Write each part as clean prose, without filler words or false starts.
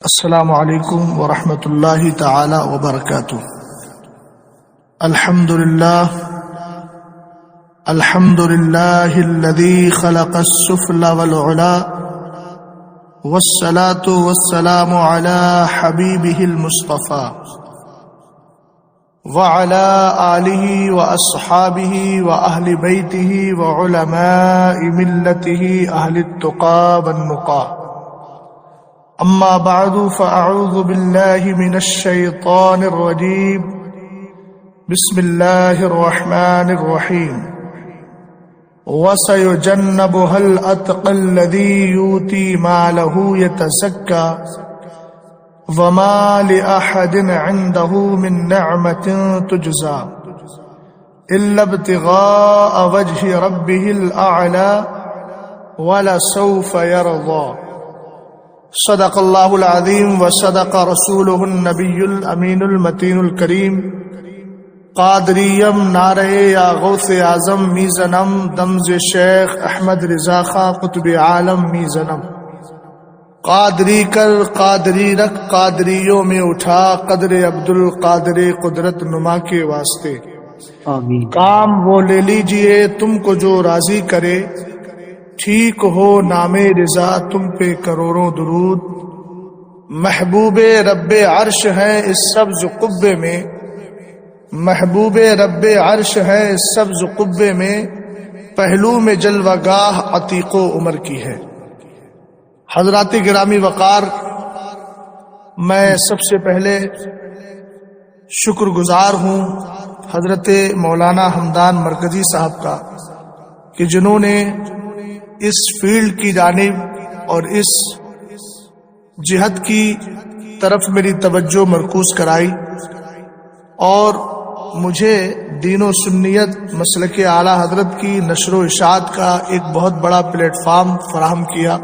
السلام علیکم ورحمۃ اللہ تعالی وبرکاتہ۔ الحمد للہ الذی خلق السفل والعلا والصلاة والسلام علی حبیبہ المصطفى وعلی آلہ واصحابہ واہل بیتہ وعلماء ملتہ اہل التقى والنقى۔ اما بعد فاعوذ باللہ من الشیطان الرجیم، بسم اللہ الرحمن الرحیم۔ وَسَيُجَنَّبُهَا الْأَتْقَى الَّذِي يُؤْتِي مَالَهُ يَتَزَكَّى وَمَا لِأَحَدٍ عِندَهُ مِن نِّعْمَةٍ تُجْزَى إِلَّا ابْتِغَاءَ وَجْهِ رَبِّهِ الْأَعْلَى وَلَسَوْفَ يَرْضَى۔ صدق اللہ العظیم وصدق رسولہ النبی الامین المتین الکریم۔ قادریم نعرہ یا غوث اعظم میزنم، دمز شیخ احمد رضا خاں قطب عالم میزنم۔ قادری کر قادری رکھ قادریوں میں اٹھا، قدر عبد القادر قدرت نما کے واسطے آمین۔ کام وہ لے لیجئے تم کو جو راضی کرے، ٹھیک ہو نام رضا تم پہ کروڑوں درود۔ محبوب رب عرش ہے اس سبز قبے میں، محبوب رب عرش ہے اس سبز قبے میں، پہلو میں جلوہ گاہ عتیق و عمر کی ہے۔ حضرات گرامی وقار، میں سب سے پہلے شکر گزار ہوں حضرت مولانا حمدان مرکزی صاحب کا کہ جنہوں نے اس فیلڈ کی جانب اور اس جہت کی طرف میری توجہ مرکوز کرائی اور مجھے دین و سنیت مسلک اعلیٰ حضرت کی نشر و اشاعت کا ایک بہت بڑا پلیٹ فارم فراہم کیا۔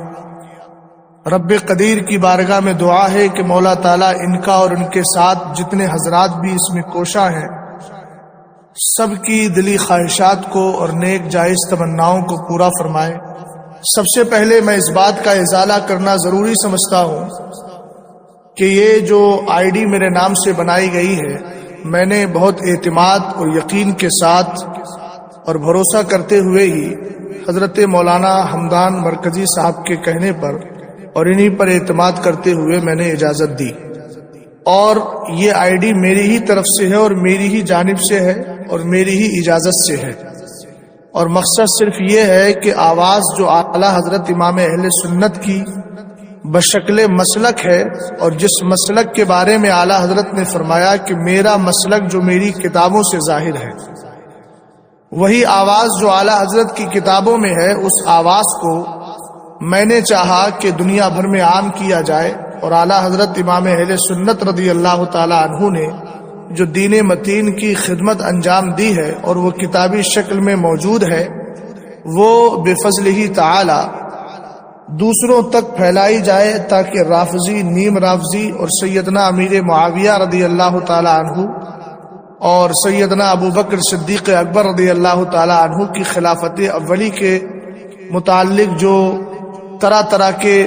رب قدیر کی بارگاہ میں دعا ہے کہ مولا تعالیٰ ان کا اور ان کے ساتھ جتنے حضرات بھی اس میں کوشاں ہیں، سب کی دلی خواہشات کو اور نیک جائز تمناؤں کو پورا فرمائے۔ سب سے پہلے میں اس بات کا ازالہ کرنا ضروری سمجھتا ہوں کہ یہ جو آئی ڈی میرے نام سے بنائی گئی ہے، میں نے بہت اعتماد اور یقین کے ساتھ اور بھروسہ کرتے ہوئے ہی حضرت مولانا حمدان مرکزی صاحب کے کہنے پر اور انہی پر اعتماد کرتے ہوئے میں نے اجازت دی، اور یہ آئی ڈی میری ہی طرف سے ہے اور میری ہی جانب سے ہے اور میری ہی اجازت سے ہے، اور مقصد صرف یہ ہے کہ آواز جو اعلیٰ حضرت امام اہل سنت کی بشکل مسلک ہے، اور جس مسلک کے بارے میں اعلیٰ حضرت نے فرمایا کہ میرا مسلک جو میری کتابوں سے ظاہر ہے، وہی آواز جو اعلیٰ حضرت کی کتابوں میں ہے، اس آواز کو میں نے چاہا کہ دنیا بھر میں عام کیا جائے، اور اعلیٰ حضرت امام اہل سنت رضی اللہ تعالی عنہ نے جو دین متین کی خدمت انجام دی ہے اور وہ کتابی شکل میں موجود ہے، وہ بفضلہ تعالی دوسروں تک پھیلائی جائے تاکہ رافضی، نیم رافضی اور سیدنا امیر معاویہ رضی اللہ تعالی عنہ اور سیدنا ابو بکر صدیق اکبر رضی اللہ تعالی عنہ کی خلافت اولی کے متعلق جو طرح طرح کے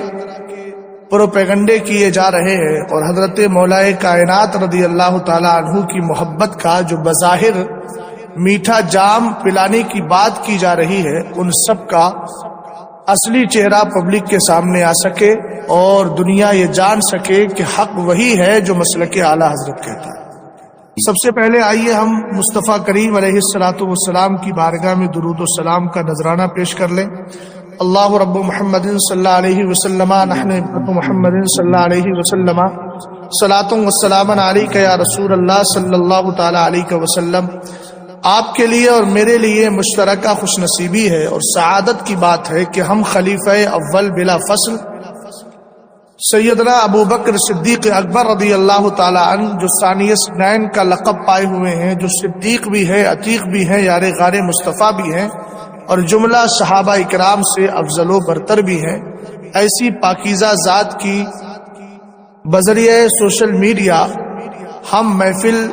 پروپیگنڈے کیے جا رہے ہیں، اور حضرت مولائے کائنات رضی اللہ تعالی عنہ کی محبت کا جو بظاہر میٹھا جام پلانے کی بات کی جا رہی ہے، ان سب کا اصلی چہرہ پبلک کے سامنے آ سکے اور دنیا یہ جان سکے کہ حق وہی ہے جو مسلک اعلیٰ حضرت کہتا ہے۔ سب سے پہلے آئیے ہم مصطفیٰ کریم علیہ الصلاۃ والسلام کی بارگاہ میں درود و سلام کا نذرانہ پیش کر لیں۔ اللہ رب محمد صلی اللہ علیہ وسلم، نحن محمد صلی اللہ علیہ وسلم، صلاۃ و سلام علیک یا رسول اللہ صلی اللہ تعالی علیہ وسلم۔ آپ کے لیے اور میرے لیے مشترکہ خوش نصیبی ہے اور سعادت کی بات ہے کہ ہم خلیفہ اول بلا فصل سیدنا ابو بکر صدیق اکبر رضی اللہ تعالی عنہ، جو ثانی اثنین کا لقب پائے ہوئے ہیں، جو صدیق بھی ہے، عتیق بھی ہیں، یار غار مصطفیٰ بھی ہیں، اور جملہ صحابہ اکرام سے افضل و برتر بھی ہیں، ایسی پاکیزہ ذات کی بذریعہ سوشل میڈیا ہم محفل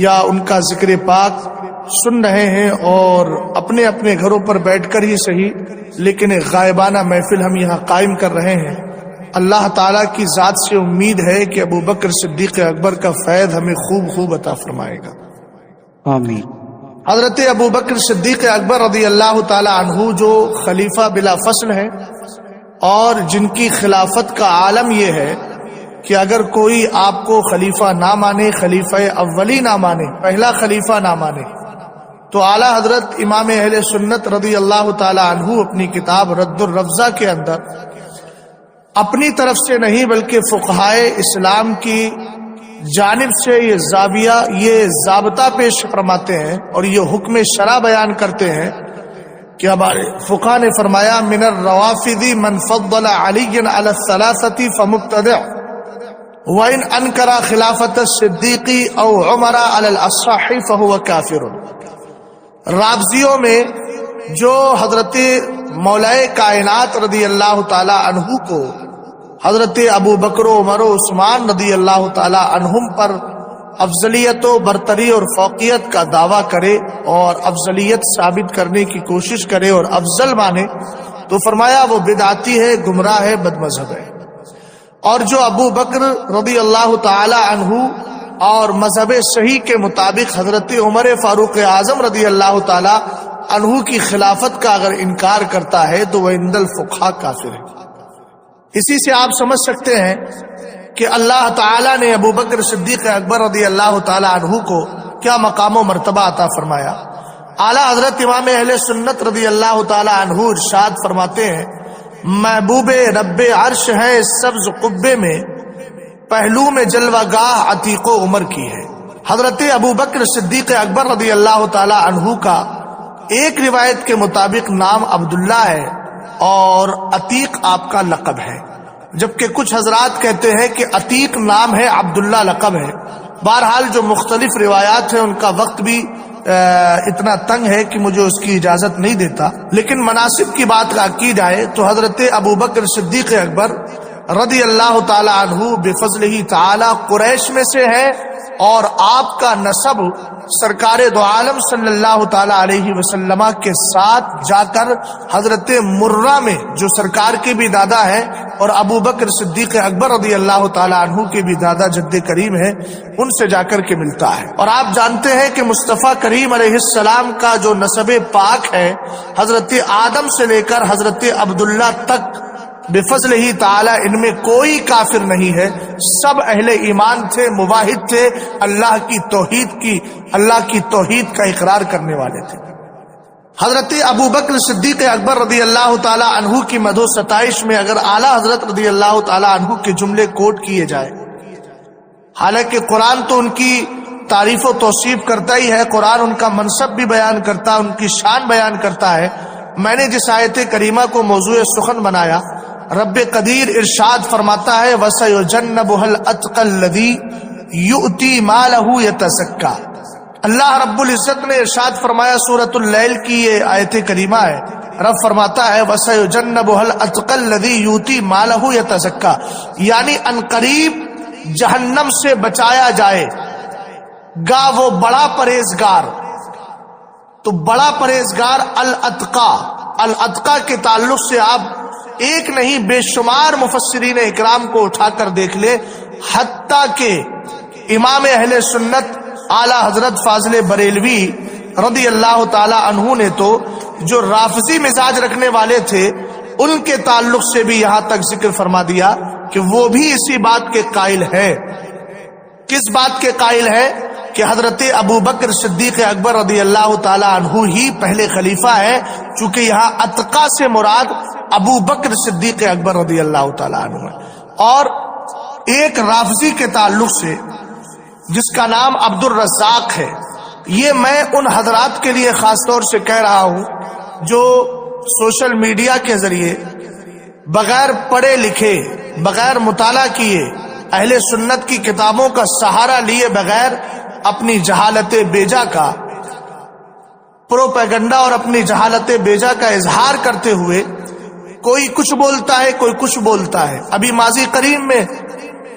یا ان کا ذکر پاک سن رہے ہیں، اور اپنے اپنے گھروں پر بیٹھ کر ہی صحیح لیکن ایک غائبانہ محفل ہم یہاں قائم کر رہے ہیں۔ اللہ تعالیٰ کی ذات سے امید ہے کہ ابو بکر صدیق اکبر کا فیض ہمیں خوب خوب عطا فرمائے گا، آمین۔ حضرت ابو بکر صدیق اکبر رضی اللہ تعالی عنہ جو خلیفہ بلا فصل ہے اور جن کی خلافت کا عالم یہ ہے کہ اگر کوئی آپ کو خلیفہ نہ مانے، خلیفہ اولی نہ مانے، پہلا خلیفہ نہ مانے، تو اعلی حضرت امام اہل سنت رضی اللہ تعالی عنہ اپنی کتاب رد الرفضہ کے اندر اپنی طرف سے نہیں بلکہ فقہائے اسلام کی جانب سے یہ زاویہ، یہ ضابطہ پیش فرماتے ہیں اور یہ حکم شرع بیان کرتے ہیں کہ ہمارے فقہاء نے فرمایا من الروافض من فضل علی علی الثلاثه فمبتدع وان انکر خلافت الصدیق او عمر علی الاصح فهو کافر۔ رافضیوں میں جو حضرت مولائے کائنات رضی اللہ تعالی عنہ کو حضرت ابو بکر و عمر و عثمان رضی اللہ تعالی عنہم پر افضلیت و برتری اور فوقیت کا دعویٰ کرے اور افضلیت ثابت کرنے کی کوشش کرے اور افضل مانے، تو فرمایا وہ بدعتی ہے، گمراہ ہے، بد مذہب ہے۔ اور جو ابو بکر رضی اللہ تعالی عنہ اور مذہب صحیح کے مطابق حضرت عمر فاروق اعظم رضی اللہ تعالی عنہ کی خلافت کا اگر انکار کرتا ہے تو وہ عند الفقہاء کافر ہے۔ اسی سے آپ سمجھ سکتے ہیں کہ اللہ تعالیٰ نے ابو بکر صدیق اکبر رضی اللہ تعالی عنہ کو کیا مقام و مرتبہ عطا فرمایا۔ اعلیٰ حضرت امام اہل سنت رضی اللہ تعالی عنہ ارشاد فرماتے ہیں محبوب رب عرش ہے اس سبز قبے میں، پہلو میں جلوہ گاہ عتیق و عمر کی ہے۔ حضرت ابو بکر صدیق اکبر رضی اللہ تعالی عنہ کا ایک روایت کے مطابق نام عبداللہ ہے اور عتیق آپ کا لقب ہے، جبکہ کچھ حضرات کہتے ہیں کہ عتیق نام ہے، عبداللہ لقب ہے۔ بہرحال جو مختلف روایات ہیں ان کا وقت بھی اتنا تنگ ہے کہ مجھے اس کی اجازت نہیں دیتا، لیکن مناسب کی بات کی جائے تو حضرت ابو بکر صدیق اکبر رضی اللہ تعالی عنہ بفضلہ تعالی قریش میں سے ہے اور آپ کا نسب سرکار دو عالم صلی اللہ تعالی علیہ وسلم کے ساتھ جا کر حضرت مرہ میں جو سرکار کے بھی دادا ہے اور ابو بکر صدیق اکبر رضی اللہ تعالی عنہ کے بھی دادا جد کریم ہے، ان سے جا کر کے ملتا ہے۔ اور آپ جانتے ہیں کہ مصطفیٰ کریم علیہ السلام کا جو نسب پاک ہے حضرت آدم سے لے کر حضرت عبداللہ تک بفضل ہی تعالی ان میں کوئی کافر نہیں ہے، سب اہل ایمان تھے، موحد تھے، اللہ کی توحید کا اقرار کرنے والے تھے۔ حضرت ابو بکر صدیق اکبر رضی اللہ تعالی عنہ کی مدح و ستائش میں اگر اعلیٰ حضرت رضی اللہ تعالی عنہ کے جملے کوٹ کیے جائے، حالانکہ قرآن تو ان کی تعریف و توصیف کرتا ہی ہے، قرآن ان کا منصب بھی بیان کرتا ہے، ان کی شان بیان کرتا ہے۔ میں نے جس آیت کریمہ کو موضوع سخن بنایا، رب قدیر ارشاد فرماتا ہے وَسَيُجَنَّبُهَا الْأَتْقَى الَّذِي يُؤْتِي مَالَهُ يَتَزَكَّى۔ اللہ رب العزت نے ارشاد فرمایا، سورۃ اللیل کی یہ آیت کریمہ ہے، رب فرماتا ہے وَسَيُجَنَّبُهَا الْأَتْقَى الَّذِي يُؤْتِي مَالَهُ يَتَزَكَّى، یعنی انقریب جہنم سے بچایا جائے گا وہ بڑا پرہیزگار۔ تو بڑا پرہیزگار الاتقا کے تعلق سے آپ ایک نہیں بے شمار مفسرین اکرام کو اٹھا کر دیکھ لے، حتیٰ کہ امام اہل سنت اعلی حضرت فاضل بریلوی رضی اللہ تعالی عنہ نے تو جو رافضی مزاج رکھنے والے تھے ان کے تعلق سے بھی یہاں تک ذکر فرما دیا کہ وہ بھی اسی بات کے قائل ہے۔ کس بات کے قائل ہے؟ کہ حضرت ابو بکر صدیق اکبر رضی اللہ تعالی عنہ ہی پہلے خلیفہ ہے، چونکہ یہاں اتقا سے مراد ابو بکر صدیق اکبر رضی اللہ تعالی عنہ ہے۔ اور ایک رافضی کے تعلق سے جس کا نام عبد الرزاق ہے، یہ میں ان حضرات کے لیے خاص طور سے کہہ رہا ہوں جو سوشل میڈیا کے ذریعے بغیر پڑھے لکھے، بغیر مطالعہ کیے، اہل سنت کی کتابوں کا سہارا لیے بغیر اپنی جہالت بیجا کا پروپیگنڈا اور اپنی جہالت بیجا کا اظہار کرتے ہوئے کوئی کچھ بولتا ہے، کوئی کچھ بولتا ہے۔ ابھی ماضی قریب میں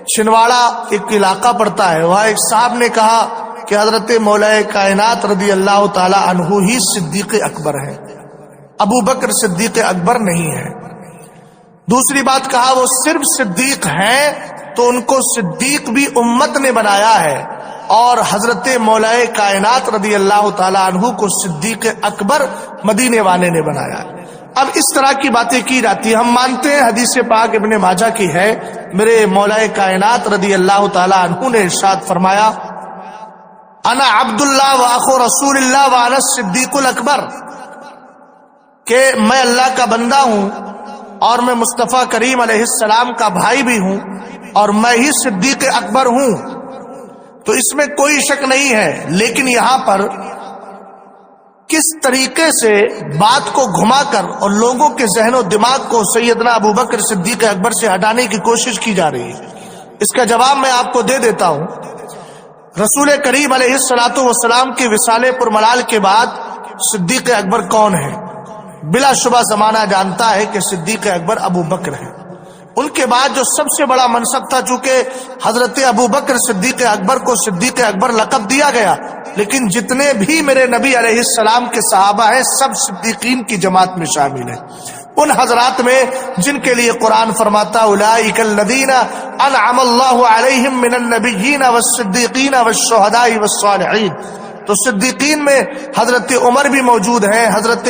چھنواڑا ایک علاقہ پڑتا ہے، وہاں ایک صاحب نے کہا کہ حضرت مولائے کائنات رضی اللہ تعالی عنہ ہی صدیق اکبر ہے، ابو بکر صدیق اکبر نہیں ہے۔ دوسری بات کہا وہ صرف صدیق ہیں تو ان کو صدیق بھی امت نے بنایا ہے، اور حضرت مولائے کائنات رضی اللہ تعالی عنہ کو صدیق اکبر مدینے والے نے بنایا ہے۔ اب اس طرح کی باتیں کی جاتی ہیں، ہم مانتے ہیں حدیث پاک ابن ماجہ کی ہے، میرے مولائے کائنات رضی اللہ تعالی عنہ نے ارشاد فرمایا انا عبداللہ و اخو رسول اللہ وانا الصدیق الاکبر، کہ میں اللہ کا بندہ ہوں اور میں مصطفیٰ کریم علیہ السلام کا بھائی بھی ہوں اور میں ہی صدیق اکبر ہوں۔ تو اس میں کوئی شک نہیں ہے، لیکن یہاں پر کس طریقے سے بات کو گھما کر اور لوگوں کے ذہن و دماغ کو سیدنا ابوبکر صدیق اکبر سے ہٹانے کی کوشش کی جا رہی ہے، اس کا جواب میں آپ کو دے دیتا ہوں۔ رسول کریم علیہ الصلوۃ والسلام کے وصال پرملال کے بعد صدیق اکبر کون ہے؟ بلا شبہ زمانہ جانتا ہے کہ صدیق اکبر ابوبکر ہے۔ ان کے بعد جو سب سے بڑا منصب تھا، چونکہ حضرت ابوبکر صدیق اکبر کو صدیق اکبر لقب دیا گیا، لیکن جتنے بھی میرے نبی علیہ السلام کے صحابہ ہیں سب صدیقین کی جماعت میں شامل ہیں، ان حضرات میں جن کے لیے قرآن فرماتا اولئک الذین انعم اللہ علیہم من النبیین والصدیقین والشہداء والصالحین۔ تو صدیقین میں حضرت عمر بھی موجود ہیں، حضرت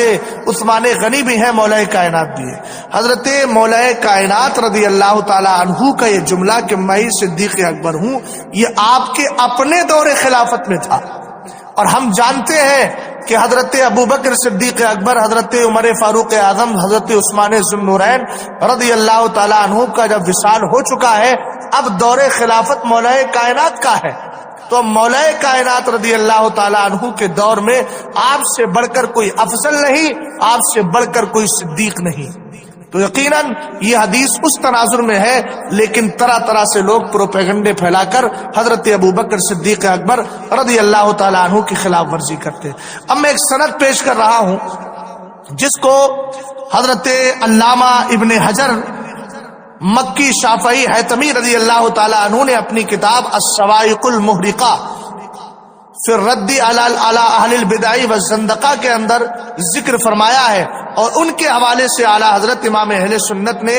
عثمان غنی بھی ہیں، مولا کائنات بھی ہے۔ حضرت مولا کائنات رضی اللہ تعالی عنہ کا یہ جملہ کہ میں صدیق اکبر ہوں، یہ آپ کے اپنے دور خلافت میں تھا، اور ہم جانتے ہیں کہ حضرت ابوبکر صدیق اکبر، حضرت عمر فاروق اعظم، حضرت عثمان ذو النورین رضی اللہ تعالی عنہ کا جب وصال ہو چکا ہے، اب دور خلافت مولا کائنات کا ہے۔ تو مولا کائنات رضی اللہ تعالی عنہ کے دور میں آپ سے بڑھ کر کوئی افضل نہیں، آپ سے بڑھ کر کوئی صدیق نہیں۔ تو یقیناً یہ حدیث اس تناظر میں ہے، لیکن طرح طرح سے لوگ پروپیگنڈے پھیلا کر حضرت ابوبکر صدیق اکبر رضی اللہ تعالی عنہ کی خلاف ورزی کرتے۔ اب میں ایک سند پیش کر رہا ہوں جس کو حضرت علامہ ابن حجر مکی شافعی حیثمی رضی اللہ تعالی عنہ نے اپنی کتاب الصواعق المحرقہ فی الرد علی اہل البدع والزندقہ کے اندر ذکر فرمایا ہے، اور ان کے حوالے سے اعلی حضرت امام اہل سنت نے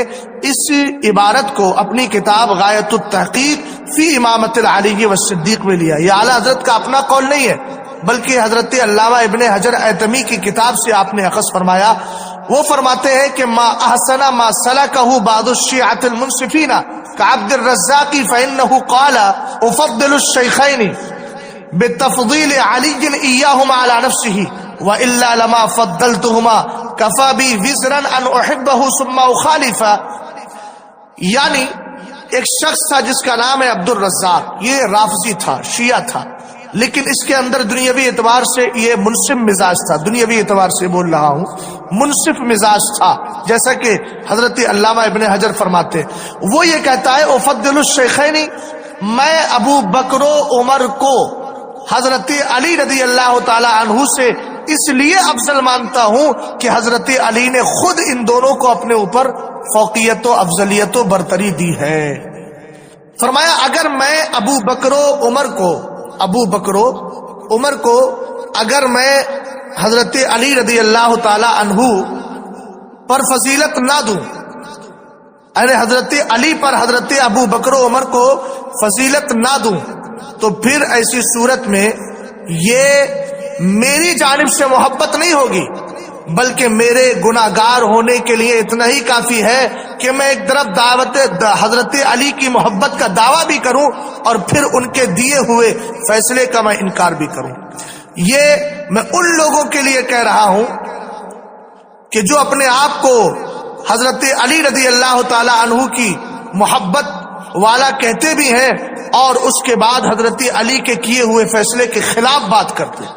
اس عبارت کو اپنی کتاب غایۃ التحقیق فی امامت العلی والصدیق میں لیا۔ یہ اعلی حضرت کا اپنا قول نہیں ہے، بلکہ حضرت علامہ ابن حجر حیثمی کی کتاب سے آپ نے اخذ فرمایا۔ وہ فرماتے ہیں کہ ما احسن ما سلکہ بعض الشیعۃ المنصفین کعبد الرزاق فانہ قال افضل الشیخین بتفضیل علی ایاہما علی نفسہ والا لما فضلتہما کفى بی وزرا ان احبہ ثم اخالفہ۔ یعنی ایک شخص تھا جس کا نام ہے عبد الرزاق، یہ رافضی تھا، شیعہ تھا، لیکن اس کے اندر دنیاوی اعتبار سے یہ منصف مزاج تھا، دنیاوی اعتبار سے بول رہا ہوں، منصف مزاج تھا، جیسا کہ حضرت علامہ ابن حجر فرماتے۔ وہ یہ کہتا ہے افضل الشیخین، میں ابو بکر و عمر کو حضرت علی رضی اللہ تعالی عنہ سے اس لیے افضل مانتا ہوں کہ حضرت علی نے خود ان دونوں کو اپنے اوپر فوقیت و افضلیت و برتری دی ہے۔ فرمایا اگر میں ابو بکر و عمر کو اگر میں حضرت علی رضی اللہ تعالی عنہ پر فضیلت نہ دوں، یعنی حضرت علی پر حضرت ابو بکر و عمر کو فضیلت نہ دوں، تو پھر ایسی صورت میں یہ میری جانب سے محبت نہیں ہوگی، بلکہ میرے گناہگار ہونے کے لیے اتنا ہی کافی ہے کہ میں ایک طرف دعوت حضرت علی کی محبت کا دعویٰ بھی کروں اور پھر ان کے دیے ہوئے فیصلے کا میں انکار بھی کروں۔ یہ میں ان لوگوں کے لیے کہہ رہا ہوں کہ جو اپنے آپ کو حضرت علی رضی اللہ تعالی عنہ کی محبت والا کہتے بھی ہیں اور اس کے بعد حضرت علی کے کیے ہوئے فیصلے کے خلاف بات کرتے ہیں۔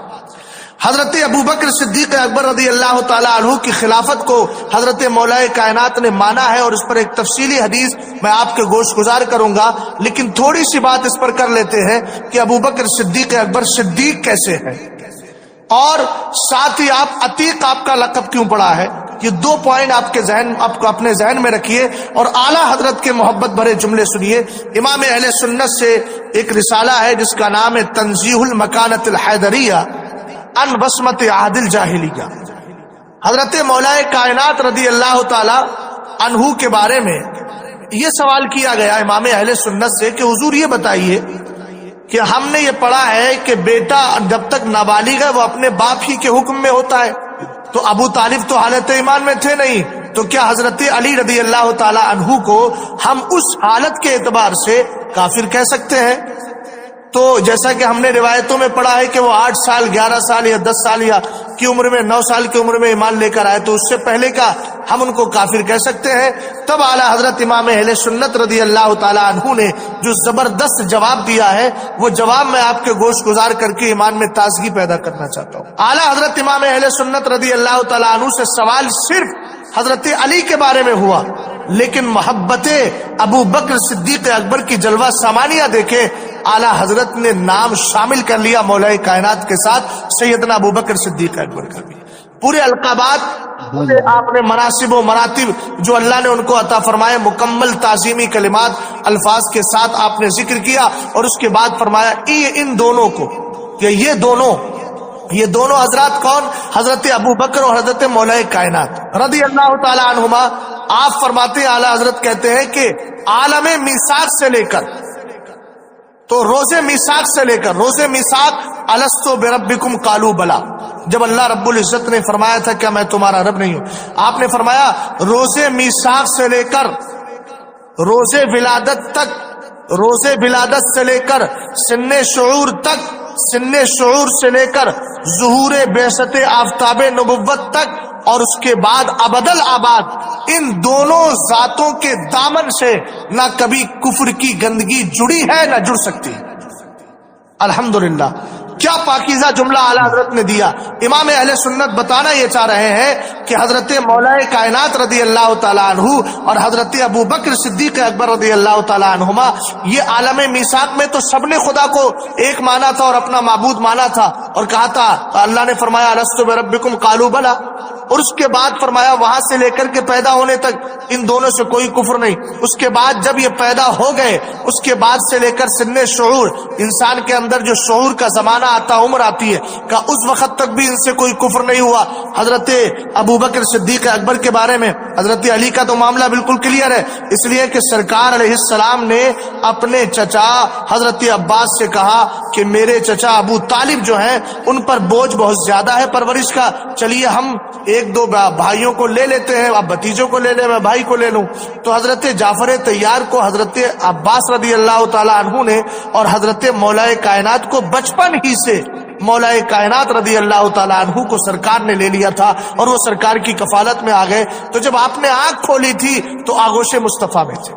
حضرت ابوبکر صدیق اکبر رضی اللہ تعالی عنہ کی خلافت کو حضرت مولا کائنات نے مانا ہے، اور اس پر ایک تفصیلی حدیث میں آپ کے گوش گزار کروں گا، لیکن تھوڑی سی بات اس پر کر لیتے ہیں کہ ابوبکر صدیق اکبر صدیق کیسے ہے، اور ساتھ ہی آپ عتیق آپ کا لقب کیوں پڑا ہے۔ یہ دو پوائنٹ آپ کو اپنے ذہن میں رکھیے اور اعلیٰ حضرت کے محبت بھرے جملے سنیے۔ امام اہل سنت سے ایک رسالہ ہے جس کا نام ہے تنزیہ المکانۃ الحیدریہ ان بسمت عہد الجاہلیہ۔ حضرت مولا کائنات رضی اللہ تعالی عنہ کے بارے میں یہ سوال کیا گیا امام اہل سنت سے کہ حضور یہ بتائیے کہ ہم نے یہ پڑھا ہے کہ بیٹا جب تک نابالغ ہے وہ اپنے باپ ہی کے حکم میں ہوتا ہے، تو ابو طالب تو حالت ایمان میں تھے نہیں، تو کیا حضرت علی رضی اللہ تعالی عنہ کو ہم اس حالت کے اعتبار سے کافر کہہ سکتے ہیں؟ تو جیسا کہ ہم نے روایتوں میں پڑھا ہے کہ وہ 8 سال 11 سال یا 10 سال یا کی عمر میں 9 سال کی عمر میں ایمان لے کر آئے، تو اس سے پہلے کا ہم ان کو کافر کہہ سکتے ہیں؟ تب اعلیٰ حضرت امام اہل سنت رضی اللہ تعالی عنہ نے جو زبردست جواب دیا ہے وہ جواب میں آپ کے گوش گزار کر کے ایمان میں تازگی پیدا کرنا چاہتا ہوں۔ اعلیٰ حضرت امام اہل سنت رضی اللہ تعالی عنہ سے سوال صرف حضرت علی کے بارے میں ہوا، لیکن محبت ابو بکر صدیق اکبر کی جلوہ سامانیہ دیکھے، اعلیٰ حضرت نے نام شامل کر لیا مولا کائنات کے ساتھ سیدنا ابو بکر صدیق اکبر کا بھی۔ پورے القابات، آپ نے مناصب و مراتب جو اللہ نے ان کو عطا فرمائے، مکمل تعظیمی کلمات الفاظ کے ساتھ آپ نے ذکر کیا، اور اس کے بعد فرمایا ان دونوں کو، کہ یہ دونوں حضرات کون؟ حضرت ابو بکر اور حضرت مولا کائنات رضی اللہ تعالی عنہما۔ آپ فرماتے ہیں، اعلیٰ حضرت کہتے ہیں کہ عالم میثاق سے لے کر، تو روز میثاق سے لے کر، روز میثاق الستو بربکم قالوا بلا، جب اللہ رب العزت نے فرمایا تھا کیا میں تمہارا رب نہیں ہوں، آپ نے فرمایا روز میثاق سے لے کر روز ولادت تک، روز ولادت سے لے کر سن شعور تک، سن شعور سے لے کر ظہور بعثت آفتاب نبوت تک، اور اس کے بعد ابد الآباد ان دونوں ذاتوں کے دامن سے نہ کبھی کفر کی گندگی جڑی ہے نہ جڑ سکتی۔ الحمدللہ، کیا پاکیزہ جملہ اعلیٰ حضرت نے دیا۔ امام اہل سنت بتانا یہ چاہ رہے ہیں کہ حضرت مولا کائنات رضی اللہ تعالیٰ عنہ اور حضرت ابو بکر صدیق اکبر رضی اللہ تعالیٰ عنہما، یہ عالم میثاق میں تو سب نے خدا کو ایک مانا تھا اور اپنا معبود مانا تھا، اور کہا تھا، اللہ نے فرمایا الستو بربکم قالوا بلا، اور اس کے بعد فرمایا وہاں سے لے کر کے پیدا ہونے تک ان دونوں سے کوئی کفر نہیں۔ اس کے بعد جب یہ پیدا ہو گئے، اس کے بعد سے لے کر سن شعور، انسان کے اندر جو شعور کا زمانہ آتا، عمر آتی ہے، کہ اس وقت تک بھی ان سے کوئی کفر نہیں ہوا۔ حضرت ابو بکر صدیق اکبر کے بارے میں حضرت علی کا تو معاملہ بالکل کلیئر ہے، اس لیے کہ سرکار علیہ السلام نے اپنے چچا حضرت عباس سے کہا کہ میرے چچا ابو طالب جو ہیں ان پر بوجھ بہت زیادہ ہے پرورش کا، چلیے ہم ایک دو بھائیوں کو لے لیتے ہیں، اب بھتیجوں کو لے لیں، میں بھائی کو لے لوں۔ تو حضرت جعفر طیار کو حضرت عباس رضی اللہ تعالی عنہ نے اور حضرت مولا کائنات کو بچپن ہی سے مولا کائنات رضی اللہ تعالی عنہ کو سرکار نے لے لیا تھا، اور وہ سرکار کی کفالت میں آ گئے۔ تو جب آپ نے آنکھ کھولی تھی تو آغوش مصطفیٰ میں تھے۔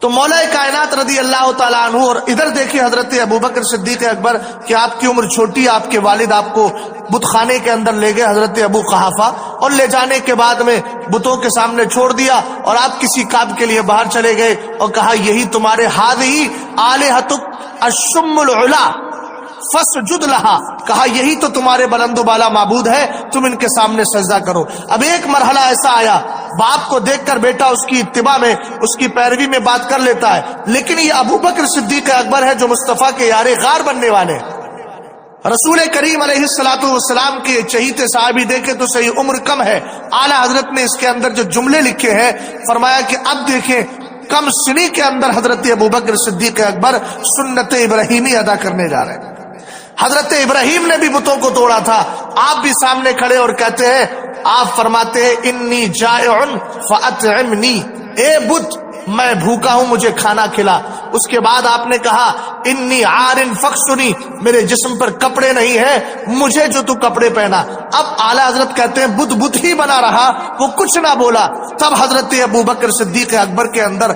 تو مولا کائنات رضی اللہ تعالیٰ عنہ، اور ادھر دیکھیں حضرت ابو بکر صدیق اکبر کہ آپ کی عمر چھوٹی، آپ کے والد آپ کو بت خانے کے اندر لے گئے حضرت ابو قحافہ، اور لے جانے کے بعد میں بتوں کے سامنے چھوڑ دیا، اور آپ کسی کام کے لیے باہر چلے گئے اور کہا یہی تمہارے ہادی آلہتک الشم العلا فسجد لہا، کہا یہی تو تمہارے بلند و بالا معبود ہے، تم ان کے سامنے سجدہ کرو۔ اب ایک مرحلہ ایسا آیا، باپ کو دیکھ کر بیٹا اس کی اتباع میں، اس کی پیروی میں بات کر لیتا ہے، لیکن یہ ابو بکر صدیق اکبر ہے جو مصطفیٰ کے یار غار بننے والے، رسول کریم علیہ الصلوۃ والسلام کے چہیتے صحابی دیکھے تو صحیح عمر کم ہے۔ اعلیٰ حضرت نے اس کے اندر جو جملے لکھے ہیں، فرمایا کہ اب دیکھیں کم سنی کے اندر حضرت ابو بکر صدیق اکبر سنت ابراہیمی ادا کرنے جا رہے ہیں۔ حضرت ابراہیم نے بھی بتوں کو توڑا تھا، آپ بھی سامنے کھڑے اور کہتے ہیں، آپ فرماتے ہیں انی جائع فاطعمنی، اے بت میں بھوکا ہوں مجھے کھانا کھلا۔ اس کے بعد آپ نے کہا انی عار فاکسنی، میرے جسم پر کپڑے نہیں ہیں، مجھے جو تو کپڑے پہنا۔ اب اعلیٰ حضرت کہتے ہیں بت بت ہی بنا رہا، وہ کچھ نہ بولا۔ تب حضرت ابو بکر صدیق اکبر کے اندر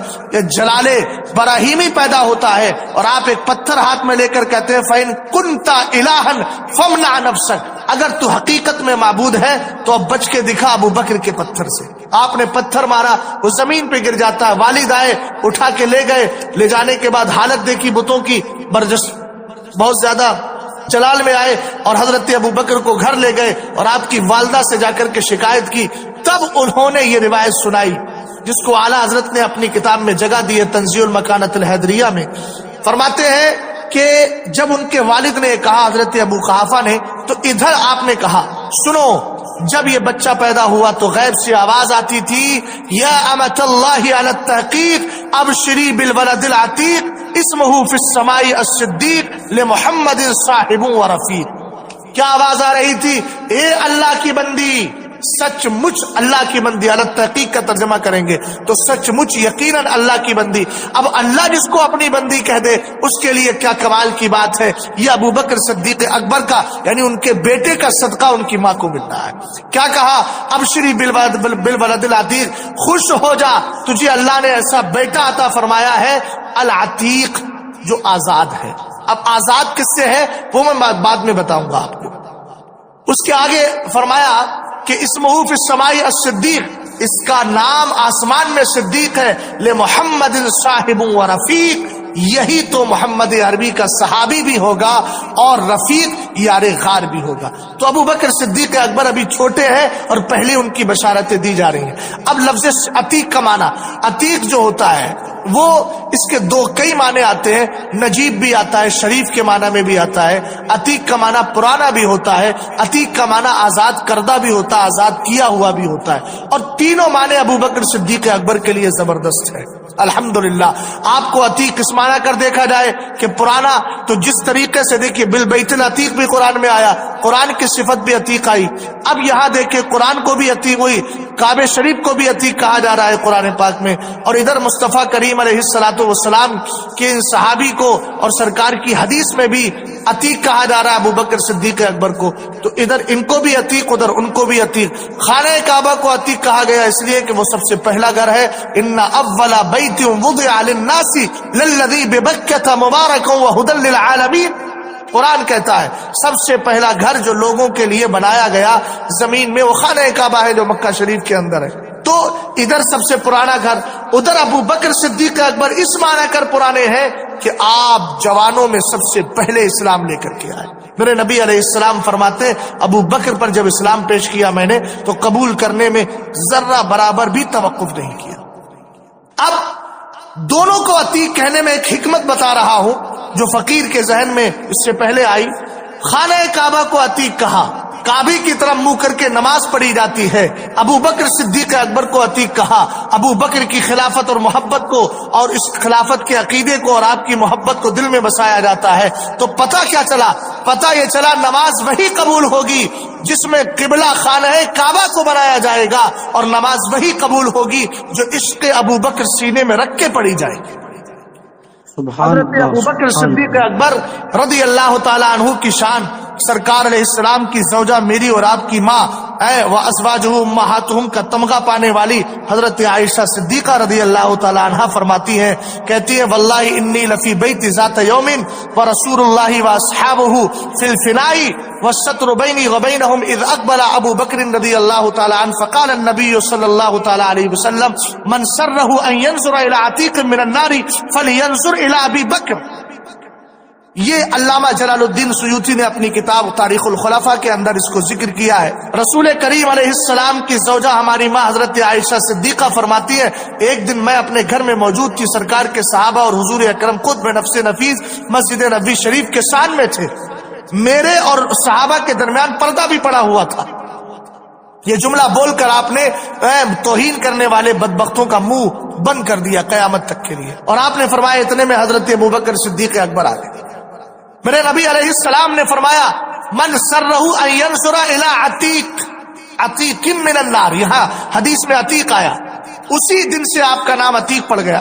جلال براہیمی پیدا ہوتا ہے، اور آپ ایک پتھر ہاتھ میں لے کر کہتے ہیں فَإِن كُنْتَ إِلَٰهًا فَامْنَعْ نَفْسَكَ، اگر تو حقیقت میں معبود ہے تو اب بچ کے دکھا ابو بکر کے پتھر سے۔ آپ نے پتھر مارا، وہ زمین پہ گر جاتا ہے، والد آئے اٹھا کے لے گئے، لے جانے کے بعد حالت دیکھی بتوں کی بہت زیادہ جلال میں آئے، اور حضرت ابو بکر کو گھر لے گئے اور آپ کی والدہ سے جا کر کے شکایت کی۔ تب انہوں نے یہ روایت سنائی جس کو اعلیٰ حضرت نے اپنی کتاب میں جگہ دی ہے تنزیہ المکانۃ الحیدریہ میں۔ فرماتے ہیں کہ جب ان کے والد نے کہا حضرت ابو قحافہ نے، تو ادھر آپ نے کہا سنو جب یہ بچہ پیدا ہوا تو غیب سے آواز آتی تھی، یا امۃ اللہ علی التحقیق ابشری بالولد العتیق اسمہ فی السماء الصدیق لمحمد صاحب و رفیق۔ کیا آواز آ رہی تھی؟ اے اللہ کی بندی، سچ مچ اللہ کی بندی، علی التحقیق کا ترجمہ کریں گے تو سچ مچ یقیناً اللہ کی بندی۔ اب اللہ جس کو اپنی بندی کہہ دے اس کے لیے کیا کمال کی بات ہے۔ یہ ابو بکر صدیق اکبر کا یعنی ان کے بیٹے کا صدقہ ان کی ماں کو مل رہا ہے۔ کیا کہا؟ ابشری بالولد العتیق، خوش ہو جا، تجھے اللہ نے ایسا بیٹا عطا فرمایا ہے العتیق، جو آزاد ہے۔ اب آزاد کس سے ہے وہ میں بعد میں بتاؤں گا آپ کو۔ اس کے آگے فرمایا کہ اسمہ فی السماء الصدیق، اس کا نام آسمان میں صدیق ہے، لمحمد صاحب و رفیق، یہی تو محمد عربی کا صحابی بھی ہوگا اور رفیق یار غار بھی ہوگا۔ تو ابو بکر صدیق اکبر ابھی چھوٹے ہیں اور پہلے ان کی بشارتیں دی جا رہی ہیں۔ اب لفظ عتیق کا معنی، عتیق جو ہوتا ہے وہ اس کے کئی معنی آتے ہیں، نجیب بھی آتا ہے، شریف کے معنی میں بھی آتا ہے، عتیق کا معنی پرانا بھی ہوتا ہے، عتیق کا معنی آزاد کردہ بھی ہوتا ہے، آزاد کیا ہوا بھی ہوتا ہے، اور تینوں معنی ابو بکر صدیق اکبر کے لیے زبردست ہے۔ الحمدللہ آپ کو عتیق اس معنی کر دیکھا جائے کہ پرانا، تو جس طریقے سے دیکھیے بالبیت العتیق بھی قرآن میں آیا، قرآن کی صفت بھی عتیق آئی، اب یہاں دیکھیں قرآن کو بھی عتیق ہوئی، کعبہ شریف کو بھی عتیق کہا جا رہا ہے قرآن پاک میں، اور ادھر مصطفیٰ کریم علیہ الصلوۃ والسلام کے ان صحابی کو اور سرکار کی حدیث میں بھی عتیق کہا جا رہا ہے ابو بکر صدیق اکبر کو، تو ادھر ان کو بھی عتیق ادھر ان کو بھی عتیق۔ خانہ کعبہ کو عتیق کہا گیا اس لیے کہ وہ سب سے پہلا گھر ہے، ان اول بیت وضع للناس للذی ببکۃ مبارکا وہدی للعالمین، قرآن کہتا ہے سب سے پہلا گھر جو لوگوں کے لیے بنایا گیا زمین میں وہ خانہ کعبہ ہے جو مکہ شریف کے اندر ہے۔ تو ادھر سب سے پرانا گھر، ادھر ابو بکر صدیق اکبر اس معنی کر پرانے ہیں کہ آپ جوانوں میں سب سے پہلے اسلام لے کر کے آئے۔ میرے نبی علیہ السلام فرماتے ابو بکر پر جب اسلام پیش کیا میں نے تو قبول کرنے میں ذرہ برابر بھی توقف نہیں کیا۔ اب دونوں کو عتیق کہنے میں ایک حکمت بتا رہا ہوں جو فقیر کے ذہن میں اس سے پہلے آئی۔ خانہ کعبہ کو عتیق کہا، کعبے کی طرف منہ کر کے نماز پڑھی جاتی ہے۔ ابو بکر صدیق اکبر کو عتیق کہا، ابو بکر کی خلافت اور محبت کو اور اس خلافت کے عقیدے کو اور آپ کی محبت کو دل میں بسایا جاتا ہے۔ تو پتہ کیا چلا؟ پتہ یہ چلا نماز وہی قبول ہوگی جس میں قبلہ خانہ کعبہ کو بنایا جائے گا، اور نماز وہی قبول ہوگی جو عشق ابو بکر سینے میں رکھ کے پڑھی جائے گی۔ حضرت ابو بکر صدیق اکبر رضی اللہ تعالی عنہ کی شان، سرکار علیہ السلام کی زوجہ میری اور آپ کی ماں وازواجہ امہاتہم کا تمغہ پانے والی حضرت عائشہ صدیقہ رضی اللہ تعالی عنہ فرماتی ہیں، کہتی ہیں واللہ انی لفی بیت ذات یوم ورسول اللہ واصحابہ فی الفناء والستر بینی وبینہم اذ اقبل ابو بکر رضی اللہ تعالی عنہ فقال النبی صلی اللہ تعالی علیہ وسلم من سرہ ان ينظر الى عتیق من النار فلینظر الى ابی بکر۔ یہ علامہ جلال الدین سیوطی نے اپنی کتاب تاریخ الخلفاء کے اندر اس کو ذکر کیا ہے۔ رسول کریم علیہ السلام کی زوجہ ہماری ماں حضرت عائشہ صدیقہ فرماتی ہے ایک دن میں اپنے گھر میں موجود تھی، سرکار کے صحابہ اور حضور اکرم خود بنفس نفیس مسجد نبوی شریف کے سان میں تھے، میرے اور صحابہ کے درمیان پردہ بھی پڑا ہوا تھا۔ یہ جملہ بول کر آپ نے توہین کرنے والے بدبختوں کا منہ بند کر دیا قیامت تک کے لیے، اور آپ نے فرمایا اتنے میں حضرت ابوبکر صدیق اکبر آ گئے۔ میرے نبی علیہ السلام نے فرمایا من سرہ ان ينظر الى عتیق عتیق من النار، یہاں حدیث میں عتیق آیا، اسی دن سے آپ کا نام عتیق پڑ گیا۔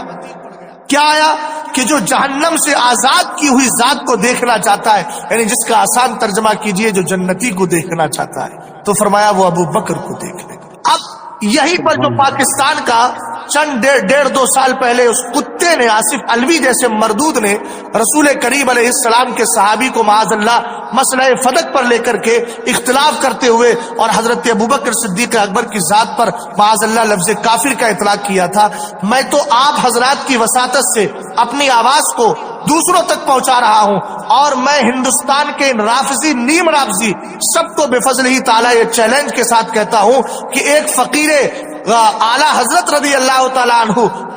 کیا آیا کہ جو جہنم سے آزاد کی ہوئی ذات کو دیکھنا چاہتا ہے، یعنی جس کا آسان ترجمہ کیجئے جو جنتی کو دیکھنا چاہتا ہے، تو فرمایا وہ ابو بکر کو دیکھ لے۔ اب یہی پر جو پاکستان کا چند ڈیڑھ دو سال پہلے اس کتے نے، آصف الوی جیسے مردود نے رسول کریم علیہ السلام کے صحابی کو معاذ اللہ مسئلہ فدق پر لے کر کے اختلاف کرتے ہوئے اور حضرت ابوبکر صدیق اکبر کی ذات پر معاذ اللہ لفظ کافر کا اطلاق کیا تھا، میں تو آپ حضرات کی وساطت سے اپنی آواز کو دوسروں تک پہنچا رہا ہوں، اور میں ہندوستان کے رافضی نیم رافضی سب کو بفضل ہی تعالیٰ یہ چیلنج کے ساتھ کہتا ہوں کہ ایک فقیر اعلیٰ حضرت رضی اللہ تعالیٰ عنہ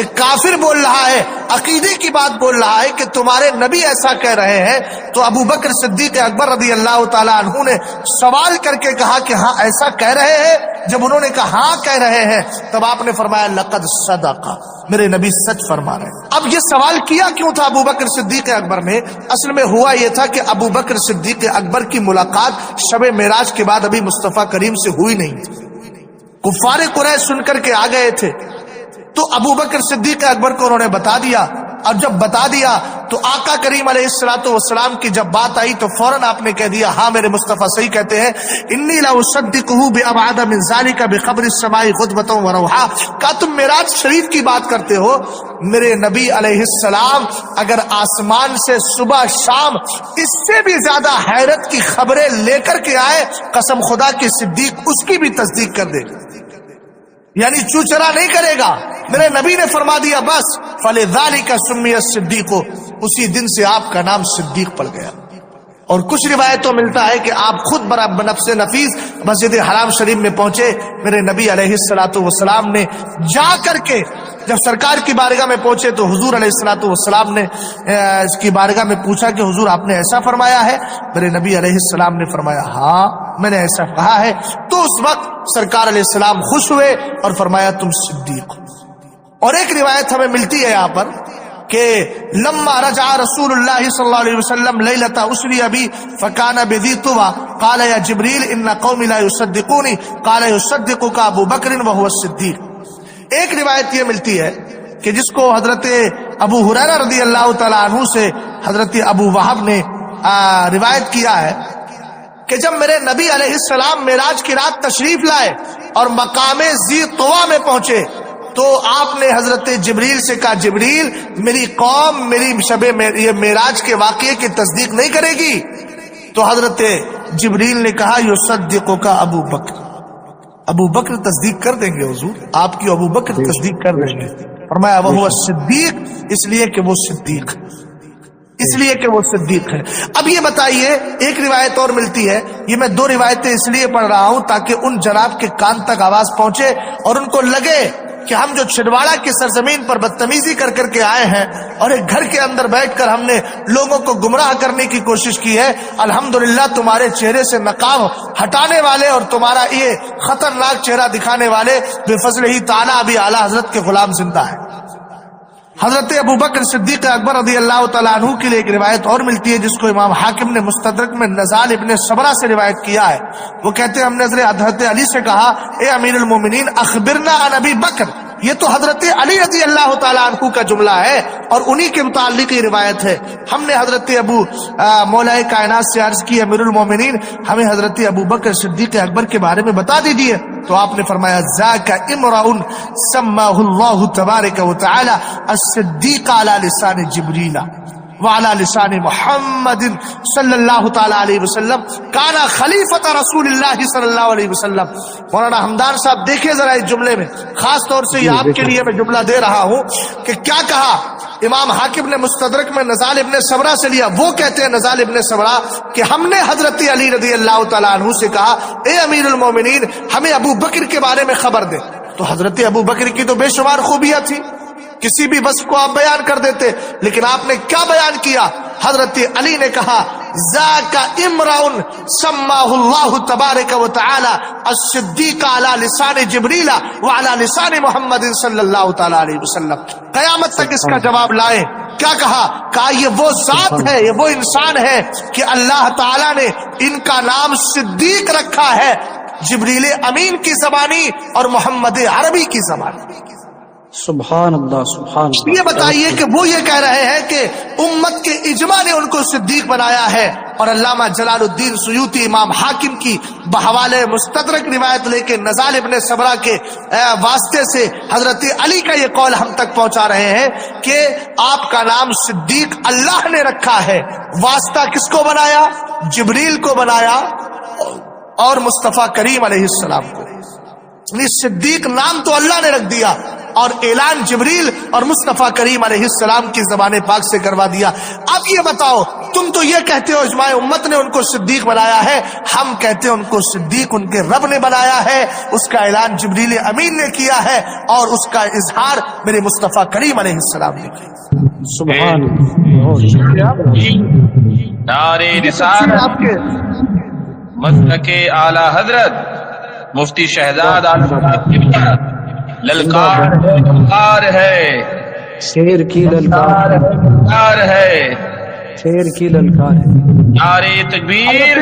ایک کافر بول رہا ہے، عقیدے کی بات بول رہا ہے کہ تمہارے نبی ایسا کہہ رہے ہیں، تو ابو بکر صدیق اکبر رضی اللہ تعالیٰ عنہ نے سوال کر کے کہا کہ ہاں ایسا کہہ رہے ہیں؟ جب انہوں نے کہا ہاں کہہ رہے ہیں، تب آپ نے فرمایا لقد صدق، میرے نبی سچ فرما رہے ہیں۔ اب یہ سوال کیا کیوں تھا ابو بکر صدیق اکبر نے؟ اصل میں ہوا یہ تھا کہ ابو بکر صدیق اکبر کی ملاقات شب معراج کے بعد ابھی مصطفیٰ کریم سے ہوئی نہیں تھی۔ کفار قریش سن کر کے آ گئے تھے، تو ابو بکر صدیق اکبر کو انہوں نے بتا دیا، اور جب بتا دیا تو آقا کریم علیہ الصلوۃ والسلام کی جب بات آئی تو فوراً آپ نے کہہ دیا ہاں میرے مصطفیٰ صحیح کہتے ہیں، انی لاصدقہ بابعد من ذلک بخبر السماء غدوۃ وروحا۔ کہا تم معراج شریف کی بات کرتے ہو، میرے نبی علیہ السلام اگر آسمان سے صبح شام اس سے بھی زیادہ حیرت کی خبریں لے کر کے آئے، قسم خدا کی صدیق اس کی بھی تصدیق کر دے، یعنی چوچرا نہیں کرے گا۔ میرے نبی نے فرما دیا بس فلذالک سمی الصدیق، اسی دن سے آپ کا نام صدیق پڑ گیا۔ اور کچھ روایتوں ملتا ہے کہ آپ خود بنفس نفیس مسجد حرام شریف میں پہنچے، میرے نبی علیہ الصلوۃ والسلام نے جا کر کے جب سرکار کی بارگاہ میں پہنچے تو حضور علیہ الصلوۃ والسلام نے اس کی بارگاہ میں پوچھا کہ حضور آپ نے ایسا فرمایا ہے؟ میرے نبی علیہ السلام نے فرمایا ہاں میں نے ایسا کہا ہے۔ تو اس وقت سرکار علیہ السلام خوش ہوئے اور فرمایا تم صدیق ہو۔ اور ایک روایت ہمیں ملتی ہے یہاں پر کہ لما رجع رسول اللہ صلی اللہ علیہ وسلم لیلۃ اسری بی فکان بذی طوى قال یا جبریل ان قومی لا یصدقونی قال یصدقک ابو بکر وهو الصدیق۔ ایک روایت یہ ملتی ہے کہ جس کو حضرت ابو ہریرہ رضی اللہ تعالی عنہ سے حضرت ابو وہب نے روایت کیا ہے کہ جب میرے نبی علیہ السلام معراج کی رات تشریف لائے اور مقام ذی طویٰ میں پہنچے تو آپ نے حضرت جبریل سے کہا جبریل میری قوم میری شب یہ معراج کے واقعے کی تصدیق نہیں کرے گی؟ تو حضرت جبریل نے کہا یصدقک ابو بکر، ابو بکر تصدیق کر دیں گے حضور، آپ کی ابو بکر تصدیق کر دیں گے۔ فرمایا وہ صدیق، اس لیے کہ وہ صدیق، اس لیے کہ وہ صدیق ہے۔ اب یہ بتائیے ایک روایت اور ملتی ہے، یہ میں دو روایتیں اس لیے پڑھ رہا ہوں تاکہ ان جناب کے کان تک آواز پہنچے اور ان کو لگے کہ ہم جو چھندواڑہ کی سرزمین پر بدتمیزی کر کر کے آئے ہیں اور ایک گھر کے اندر بیٹھ کر ہم نے لوگوں کو گمراہ کرنے کی کوشش کی ہے، الحمدللہ تمہارے چہرے سے نقاب ہٹانے والے اور تمہارا یہ خطرناک چہرہ دکھانے والے بفضل ہی تعالیٰ ابھی اعلیٰ حضرت کے غلام زندہ ہیں۔ حضرت ابو بکر صدیق اکبر رضی اللہ تعالیٰ عنہ کے لیے ایک روایت اور ملتی ہے جس کو امام حاکم نے مستدرک میں نزال ابن صبرہ سے روایت کیا ہے۔ وہ کہتے ہیں ہم نے حضرت علی سے کہا اے امیر المومنین اخبرنا عن ابی بکر، یہ تو حضرت علی رضی اللہ تعالیٰ عنہ کا جملہ ہے اور انہی کے متعلق یہ روایت ہے۔ ہم نے حضرت ابو مولا کائنات سے عرض کی امیر المومنین ہمیں حضرت ابو بکر صدیق اکبر کے بارے میں بتا دیجیے، تو آپ نے فرمایا ذاک امرؤ سماہ اللہ تبارک و تعالی الصدیق علی لسان جبریل وعلی لسان محمد صلی اللہ تعالی علیہ وسلم کان خلیفۃ رسول اللہ صلی اللہ علیہ وسلم۔ مولانا حمدان صاحب دیکھیں ذرا اس جملے میں، خاص طور سے یہ آپ کے لیے میں جملہ دے رہا ہوں کہ کیا کہا امام حاکم نے مستدرک میں نزال ابن صبرہ سے لیا۔ وہ کہتے ہیں نزال ابن صبرہ کہ ہم نے حضرت علی رضی اللہ تعالیٰ عنہ سے کہا اے امیر المومنین ہمیں ابو بکر کے بارے میں خبر دے، تو حضرت ابو بکر کی تو بے شمار خوبیاں تھی، کسی بھی وصف کو آپ بیان کر دیتے، لیکن آپ نے کیا بیان کیا؟ حضرت علی نے کہا ذاک امرؤ سماہ اللہ تبارک و تعالی الصدیق علی لسان جبریل وعلی لسان محمد صلی اللہ تعالی علیہ وسلم۔ قیامت تک اس کا جواب لائیں۔ کیا کہا یہ وہ ذات ہے، یہ وہ انسان ہے کہ اللہ تعالی نے ان کا نام صدیق رکھا ہے، جبریل امین کی زبانی اور محمد عربی کی زبانی۔ سبحان اللہ سبحان اللہ۔ یہ بتائیے کہ وہ یہ کہہ رہے ہیں کہ امت کے اجماع نے ان کو صدیق بنایا ہے، اور علامہ جلال الدین سیوطی امام حاکم کی بحوالے مستدرک روایت لے کے نزال ابن صبرہ کے واسطے سے حضرت علی کا یہ قول ہم تک پہنچا رہے ہیں کہ آپ کا نام صدیق اللہ نے رکھا ہے، واسطہ کس کو بنایا؟ جبریل کو بنایا اور مصطفیٰ کریم علیہ السلام کو۔ صدیق نام تو اللہ نے رکھ دیا، اور اعلان جبریل اور مصطفیٰ کریم علیہ السلام کی زبان پاک سے کروا دیا. اب یہ بتاؤ، تم تو یہ کہتے ہو اجماع امت نے ان کو صدیق بنایا ہے، ہم کہتے ہیں ان کو صدیق ان کے رب نے بنایا ہے، اس کا اعلان جبریل امین نے کیا ہے اور اس کا اظہار میرے مصطفیٰ کریم علیہ السلام نے کیا. سبحان اللہ. نعرہ رسالت آپ کے مسلک اعلی حضرت مفتی شہزاد للکار ہے، شیر کی للکار ہے، للکار ہے، شیر کی للکار ہے. نعرہ تکبیر،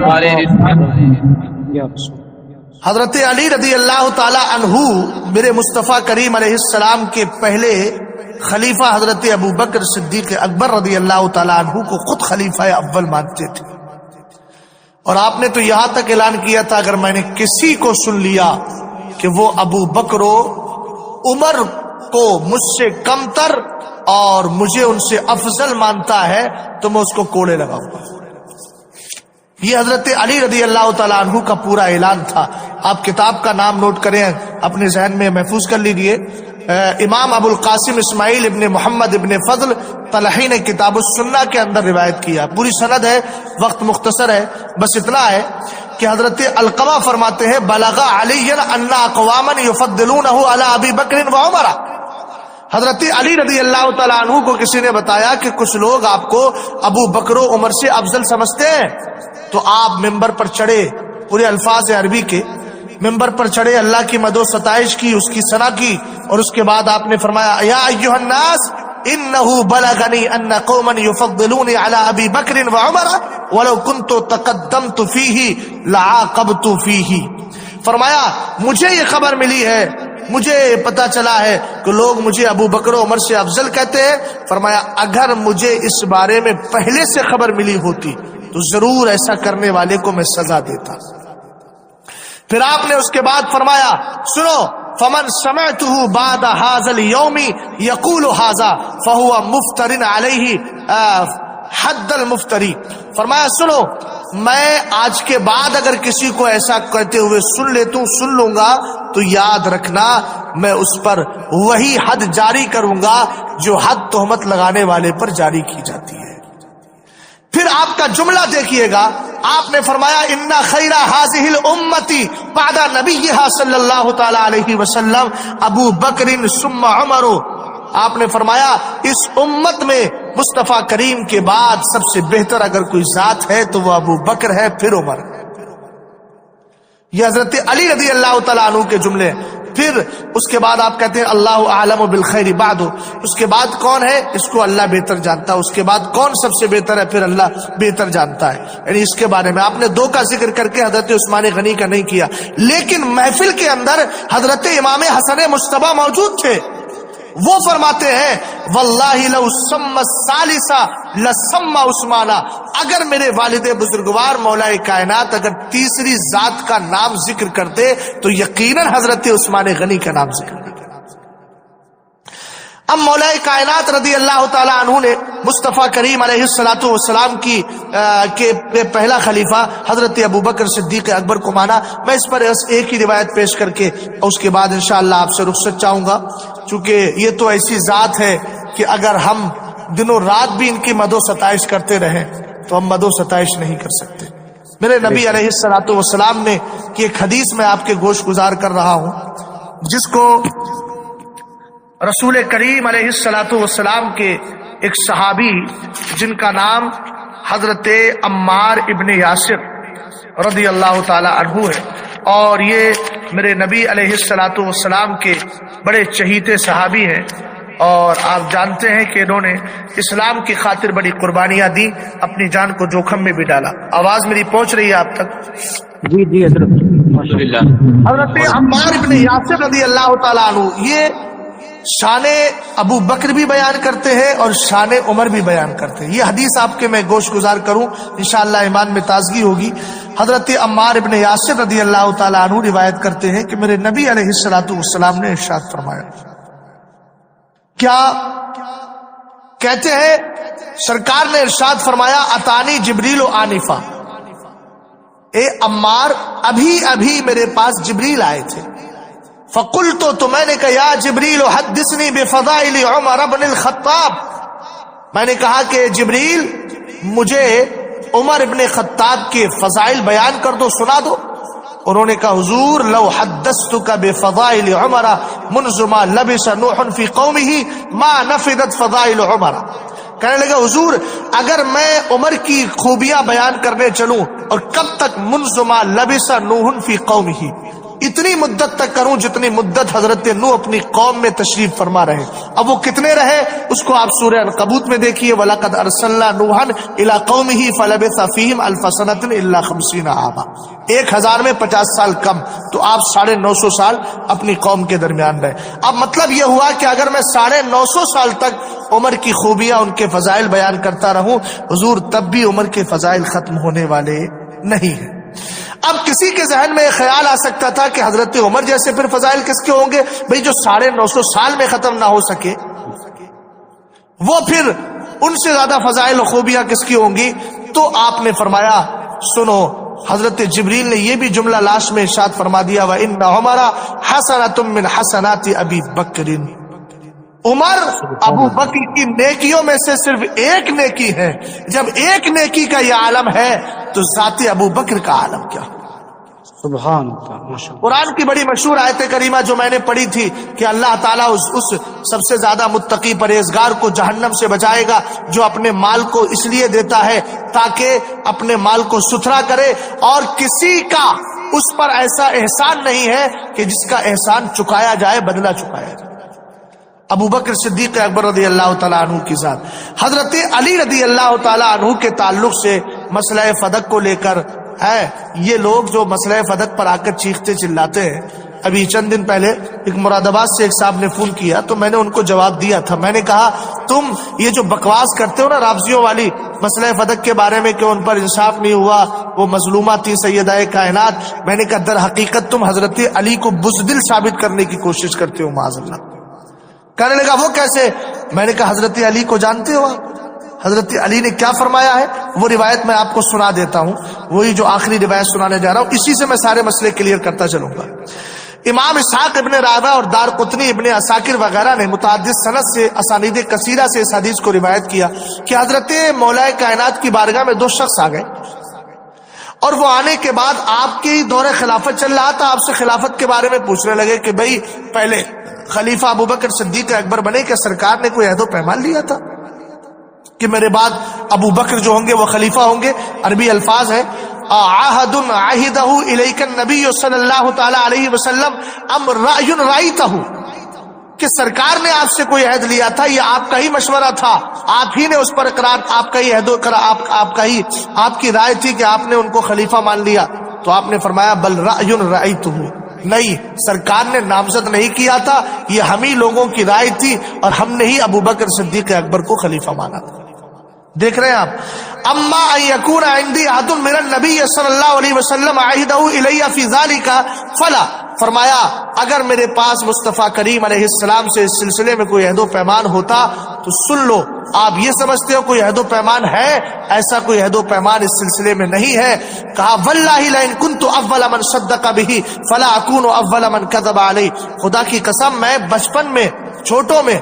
نعرہ رسالت. یا رسول حضرت علی رضی اللہ تعالی عنہ میرے مصطفیٰ کریم علیہ السلام کے پہلے خلیفہ حضرت ابو بکر صدیق اکبر رضی اللہ تعالی عنہ کو خود خلیفہ اول مانتے تھے، اور آپ نے تو یہاں تک اعلان کیا تھا اگر میں نے کسی کو سن لیا کہ وہ ابو بکر و عمر کو مجھ سے کمتر اور مجھے ان سے افضل مانتا ہے تو میں اس کو کوڑے لگاؤں گا. یہ حضرت علی رضی اللہ تعالیٰ عنہ کا پورا اعلان تھا. آپ کتاب کا نام نوٹ کریں، اپنے ذہن میں محفوظ کر لیجئے. امام ابو القاسم اسماعیل ابن محمد ابن فضل طلحی نے کتاب السنہ کے اندر روایت کیا، پوری سند ہے، وقت مختصر ہے، بس اتنا ہے کہ حضرت علقمہ فرماتے ہیں بلغ علی ان اقواما یفضلونہ علی ابی بکر و عمر. حضرت علی رضی اللہ تعالیٰ عنہ کو کسی نے بتایا کہ کچھ لوگ آپ کو ابو بکر و عمر سے افضل سمجھتے ہیں، تو آپ ممبر پر چڑھے، پورے الفاظ عربی کے ممبر پر چڑھے، اللہ کی مدح و ستائش کی، اس کی ثنا کی، اور اس کے بعد آپ نے فرمایا یا ایھا الناس انہ بلغنی ان قوما یفضلونی علی ابی بکر و عمر ولو کنت تقدمت فیہ لعاقبت فیہ. فرمایا مجھے یہ خبر ملی ہے، مجھے پتا چلا ہے کہ لوگ مجھے ابو بکر و عمر سے افضل کہتے ہیں. فرمایا اگر مجھے اس بارے میں پہلے سے خبر ملی ہوتی تو ضرور ایسا کرنے والے کو میں سزا دیتا. پھر آپ نے اس کے بعد فرمایا سنو فمن سمعته بعد هذا اليوم يقول هذا فهو مفتر عليه حد المفتری. فرمایا سنو میں آج کے بعد اگر کسی کو ایسا کہتے ہوئے سن لوں گا تو یاد رکھنا میں اس پر وہی حد جاری کروں گا جو حد تہمت لگانے والے پر جاری کی جاتی ہے. پھر آپ کا جملہ دیکھیے گا، آپ نے فرمایا ان خیر هذه الامه بعد نبیها صلی اللہ تعالی علیہ وسلم ابو بکر ثم عمر. آپ نے فرمایا اس امت میں مصطفیٰ کریم کے بعد سب سے بہتر اگر کوئی ذات ہے تو وہ ابو بکر ہے، پھر عمر. یہ حضرت علی رضی اللہ تعالیٰ عنہ کے جملے. پھر اس کے بعد آپ کہتے ہیں اللہ اعلم بالخیر بعد. اس کے بعد کون ہے اس کو اللہ بہتر جانتا ہے، اس کے بعد کون سب سے بہتر ہے پھر اللہ بہتر جانتا ہے. یعنی اس کے بارے میں آپ نے دو کا ذکر کر کے حضرت عثمان غنی کا نہیں کیا، لیکن محفل کے اندر حضرت امام حسن مجتبی موجود تھے. وہ فرماتے ہیں واللہ لو سم الثالث لسم عثمانہ. اگر میرے والد بزرگوار مولا کائنات اگر تیسری ذات کا نام ذکر کرتے تو یقیناً حضرت عثمان غنی کا نام ذکر کرتے. اب مولا کائنات رضی اللہ تعالیٰ عنہ نے مصطفیٰ کریم علیہ الصلوۃ والسلام کے پہلا خلیفہ حضرت ابو بکر صدیق اکبر کو مانا. میں اس پر ایک ہی روایت پیش کر کے اس کے بعد انشاءاللہ آپ سے رخصت چاہوں گا، چونکہ یہ تو ایسی ذات ہے کہ اگر ہم دنوں رات بھی ان کی مدح و ستائش کرتے رہیں تو ہم مدح و ستائش نہیں کر سکتے. میرے نبی علیہ الصلوۃ والسلام نے کہ ایک حدیث میں آپ کے گوش گزار کر رہا ہوں جس کو رسول کریم علیہ الصلوۃ والسلام کے ایک صحابی جن کا نام حضرت عمار ابن یاسر رضی اللہ تعالی عنہ ہے، اور یہ میرے نبی علیہ الصلوۃ والسلام کے بڑے چہیتے صحابی ہیں، اور آپ جانتے ہیں کہ انہوں نے اسلام کی خاطر بڑی قربانیاں دی، اپنی جان کو جوخم میں بھی ڈالا. آواز میری پہنچ رہی ہے آپ تک؟ جی جی حضرت. حضرت عمار ابن یاسر رضی اللہ تعالیٰ عنہ یہ شان ابو بکر بھی بیان کرتے ہیں اور شان عمر بھی بیان کرتے ہیں. یہ حدیث آپ کے میں گوش گزار کروں انشاءاللہ ایمان میں تازگی ہوگی. حضرت عمار ابن یاسر رضی اللہ تعالیٰ عنہ روایت کرتے ہیں کہ میرے نبی علیہ الصلوۃ والسلام نے ارشاد فرمایا. کیا کہتے ہیں؟ سرکار نے ارشاد فرمایا اتانی جبریل و آنفا. اے عمار ابھی میرے پاس جبریل آئے تھے. فقلت تو میں نے کہا یا جبریل حدثنی بفضائل عمر بن الخطاب، میں نے کہا کہ جبریل مجھے عمر ابن خطاب کے فضائل بیان کر دو، سنا دو۔ انہوں نے کہا حضور لو حدثتک بفضائل عمر منذ ما لبس نوح فی قومه ما نفدت فضائل عمر، کہنے لگا حضور اگر میں عمر کی خوبیاں بیان کرنے چلوں اور کب تک، منذ ما لبس نوح فی قومه، اتنی مدت تک کروں جتنی مدت حضرت نوح اپنی قوم میں تشریف فرما رہے۔ اب وہ کتنے رہے اس کو آپ سورہ عنکبوت میں دیکھیے، وَلَقَدْ أَرْسَلْنَا نُوحًا إِلَىٰ قَوْمِهِ فَلَبِثَ فِيهِمْ أَلْفَ سَنَةٍ إِلَّا 50 عَامًا، 1000 میں 50 سال کم، تو آپ 950 سال اپنی قوم کے درمیان رہے۔ اب مطلب یہ ہوا کہ اگر میں 950 سال تک عمر کی خوبیاں ان کے فضائل بیان کرتا رہوں حضور، تب بھی عمر کے فضائل ختم ہونے والے نہیں ہیں۔ اب کسی کے ذہن میں خیال آ سکتا تھا کہ حضرت عمر جیسے پھر فضائل کس کے ہوں گے بھئی، جو 950 سال میں ختم نہ ہو سکے، وہ پھر ان سے زیادہ فضائل و خوبیاں کس کی ہوں گی؟ تو آپ نے فرمایا سنو، حضرت جبریل نے یہ بھی جملہ لاش میں ارشاد فرما دیا وَإِنَّ عُمَرَ حَسَنَةٌ مِّنْ حَسَنَاتِ أَبِي بَكْرٍ، عمر ابو بکر کی نیکیوں میں سے صرف ایک نیکی ہے۔ جب ایک نیکی کا یہ عالم ہے تو ذات ابو بکر کا عالم کیا؟ سبحان اللہ، ماشاء اللہ۔ قرآن کی بڑی مشہور آیت کریمہ جو میں نے پڑھی تھی کہ اللہ تعالیٰ اس سب سے زیادہ متقی پرہیزگار کو جہنم سے بچائے گا جو اپنے مال کو اس لیے دیتا ہے تاکہ اپنے مال کو ستھرا کرے، اور کسی کا اس پر ایسا احسان نہیں ہے کہ جس کا احسان چکایا جائے، بدلہ چکایا جائے۔ ابو بکر صدیق اکبر رضی اللہ تعالیٰ عنہ کی ذات، حضرت علی رضی اللہ تعالیٰ عنہ کے تعلق سے مسئلہ فدق کو لے کر ہے، یہ لوگ جو مسئلہ فدق پر آ کر چیختے چلاتے ہیں، ابھی چند دن پہلے ایک مراد آباد سے ایک صاحب نے فون کیا تو میں نے ان کو جواب دیا تھا، میں نے کہا تم یہ جو بکواس کرتے ہو نا رافضیوں والی مسئلہ فدق کے بارے میں کہ ان پر انصاف نہیں ہوا، وہ مظلومہ تھی سیدہ کائنات، میں نے کہا در حقیقت تم حضرت علی کو بزدل ثابت کرنے کی کوشش کرتے ہو معاذ اللہ۔ کہنے لگا وہ کیسے؟ میں نے کہا حضرت علی کو جانتے ہو؟ حضرت علی نے کیا فرمایا ہے وہ روایت میں آپ کو سنا دیتا ہوں، وہی جو آخری روایت سنانے جا رہا ہوں، اسی سے میں سارے مسئلے کلیئر کرتا چلوں گا۔ امام اسحاق ابن راہویہ اور دارقطنی ابن عساکر وغیرہ نے متعدد سند سے اسانید کثیرہ سے اس حدیث کو روایت کیا کہ حضرت مولا کائنات کی بارگاہ میں 2 شخص آ گئے، اور وہ آنے کے بعد آپ کے دور خلافت چل رہا تھا، آپ سے خلافت کے بارے میں پوچھنے لگے کہ بھئی پہلے خلیفہ ابو بکر صدیق اکبر بنے، کہ سرکار نے کوئی عہد و پیمان لیا تھا کہ میرے بعد ابو بکر جو ہوں گے وہ خلیفہ ہوں گے؟ عربی الفاظ ہے عہد عہدہ الیک النبی صلی اللہ تعالی علیہ وسلم ام رأی رأیتہ، کہ سرکار نے آپ سے کوئی عہد لیا تھا، یہ آپ کا ہی مشورہ تھا، آپ ہی نے اس پر اقرار، آپ کا ہی عہد آپ کی رائے تھی کہ آپ نے ان کو خلیفہ مان لیا؟ تو آپ نے فرمایا بل رأی رأیتہ، نہیں، سرکار نے نامزد نہیں کیا تھا، یہ ہم ہی لوگوں کی رائے تھی اور ہم نے ہی ابو بکر صدیق اکبر کو خلیفہ مانا تھا۔ دیکھ رہے ہیں آپ، اما ان یکون عندی عہد من النبی صلی اللہ علیہ وسلم عہدہ الی فی ذلک فلا، فرمایا اگر میرے پاس مصطفیٰ کریم علیہ السلام سے اس سلسلے میں کوئی عہد و پیمان ہوتا تو سن لو، آپ یہ سمجھتے ہو کوئی عہد و پیمان ہے، ایسا کوئی عہد و پیمان اس سلسلے میں نہیں ہے۔ کہا واللہ لئن کنت اول من صدق به فلا اکون اول من کذب علی، خدا کی قسم میں بچپن میں، چھوٹوں میں،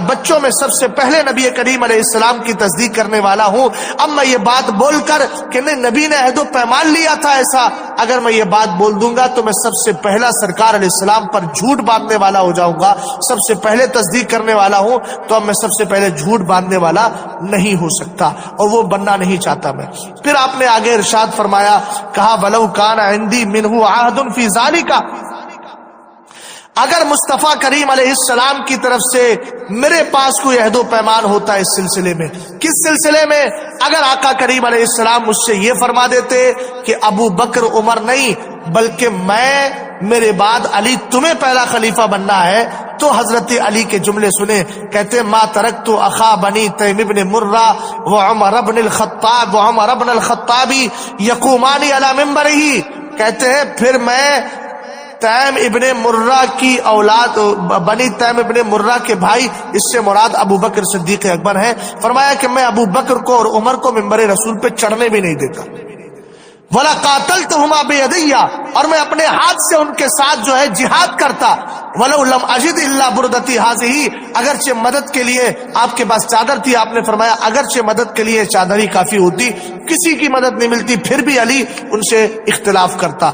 بچوں میں سب سے پہلے نبی کریم علیہ السلام کی تصدیق کرنے والا ہوں۔ اب میں یہ بات بول کر کہ نہیں نبی نے عہد و پیمان لیا تھا ایسا، اگر میں یہ بات بول دوں گا تو میں سب سے پہلا سرکار علیہ السلام پر جھوٹ باندھنے والا ہو جاؤں گا، سب سے پہلے تصدیق کرنے والا ہوں، تو اب میں سب سے پہلے جھوٹ باندھنے والا نہیں ہو سکتا، اور وہ بننا نہیں چاہتا میں۔ پھر آپ نے آگے ارشاد فرمایا، کہا ولو کان عندی منہ عہد فی ذالک، اگر مصطفیٰ کریم علیہ السلام کی طرف سے میرے پاس کوئی عہد و پیمان ہوتا ہے اس سلسلے میں، کس سلسلے میں؟ اگر آقا کریم علیہ السلام مجھ سے یہ فرما دیتے کہ ابو بکر عمر نہیں بلکہ میرے بعد علی تمہیں پہلا خلیفہ بننا ہے، تو حضرت علی کے جملے سنے، کہتے ما ترکت اخا بنی تیم ابن مرہ وعمر ابن الخطاب یقومان علی منبرہ، کہتے ہیں پھر میں تیم ابن مرہ کی اولاد، بنی تیم ابن مرہ کے بھائی، اس سے مراد ابو بکر صدیق اکبر ہیں، فرمایا کہ میں ابو بکر کو اور عمر کو منبر رسول پہ چڑھنے بھی نہیں دیتا۔ ولا قاتلتہما بیدیا، اور میں اپنے ہاتھ سے ان کے ساتھ جو ہے جہاد کرتا، ولو لم اجد الا بردتی ہذہ، اگرچہ مدد کے لیے آپ کے پاس چادر تھی، آپ نے فرمایا اگرچہ مدد کے لیے چادر ہی کافی ہوتی، کسی کی مدد نہیں ملتی، پھر بھی علی ان سے اختلاف کرتا۔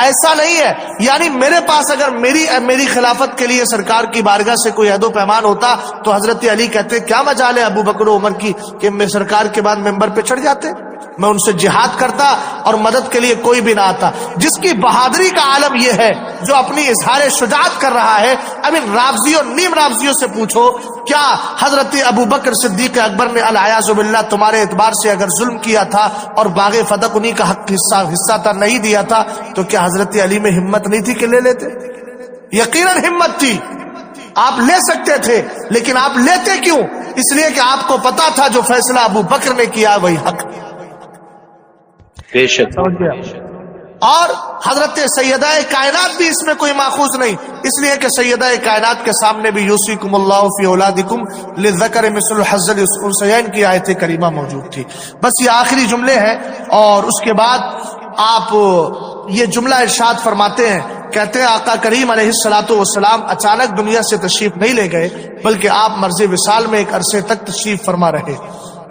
ایسا نہیں ہے، یعنی میرے پاس اگر میری خلافت کے لیے سرکار کی بارگاہ سے کوئی عہد و پیمان ہوتا تو حضرت علی کہتے کیا مجال ہے ابو بکر و عمر کی کہ میں سرکار کے بعد ممبر پہ چڑھ جاتے، میں ان سے جہاد کرتا اور مدد کے لیے کوئی بھی نہ آتا۔ جس کی بہادری کا عالم یہ ہے، جو اپنی اظہار شجاعت کر رہا ہے، اب ان رافضیوں نیم رافضیوں سے پوچھو کیا حضرت ابو بکر صدیق اکبر نے العیاذ باللہ تمہارے اعتبار سے اگر ظلم کیا تھا اور باغ فتح انہی کا حصہ تھا نہیں دیا تھا تو کیا حضرت علی میں ہمت نہیں تھی کہ لے لیتے؟ یقیناً ہمت تھی، آپ لے سکتے تھے، لیکن آپ لیتے کیوں؟ اس لیے کہ آپ کو پتا تھا جو فیصلہ ابو بکر نے کیا وہی حق۔ بے شک۔ اور حضرت سیدہ کائنات بھی اس میں کوئی ماخوذ نہیں، اس لیے کہ سیدہ کائنات کے سامنے بھی یوصیکم اللہ فی اولادکم للذکر مثل حظ الانثیین کی آیت کریمہ موجود تھی۔ بس یہ آخری جملے ہیں، اور اس کے بعد آپ یہ جملہ ارشاد فرماتے ہیں، کہتے ہیں آقا کریم علیہ الصلوۃ والسلام اچانک دنیا سے تشریف نہیں لے گئے، بلکہ آپ مرض وصال میں ایک عرصے تک تشریف فرما رہے۔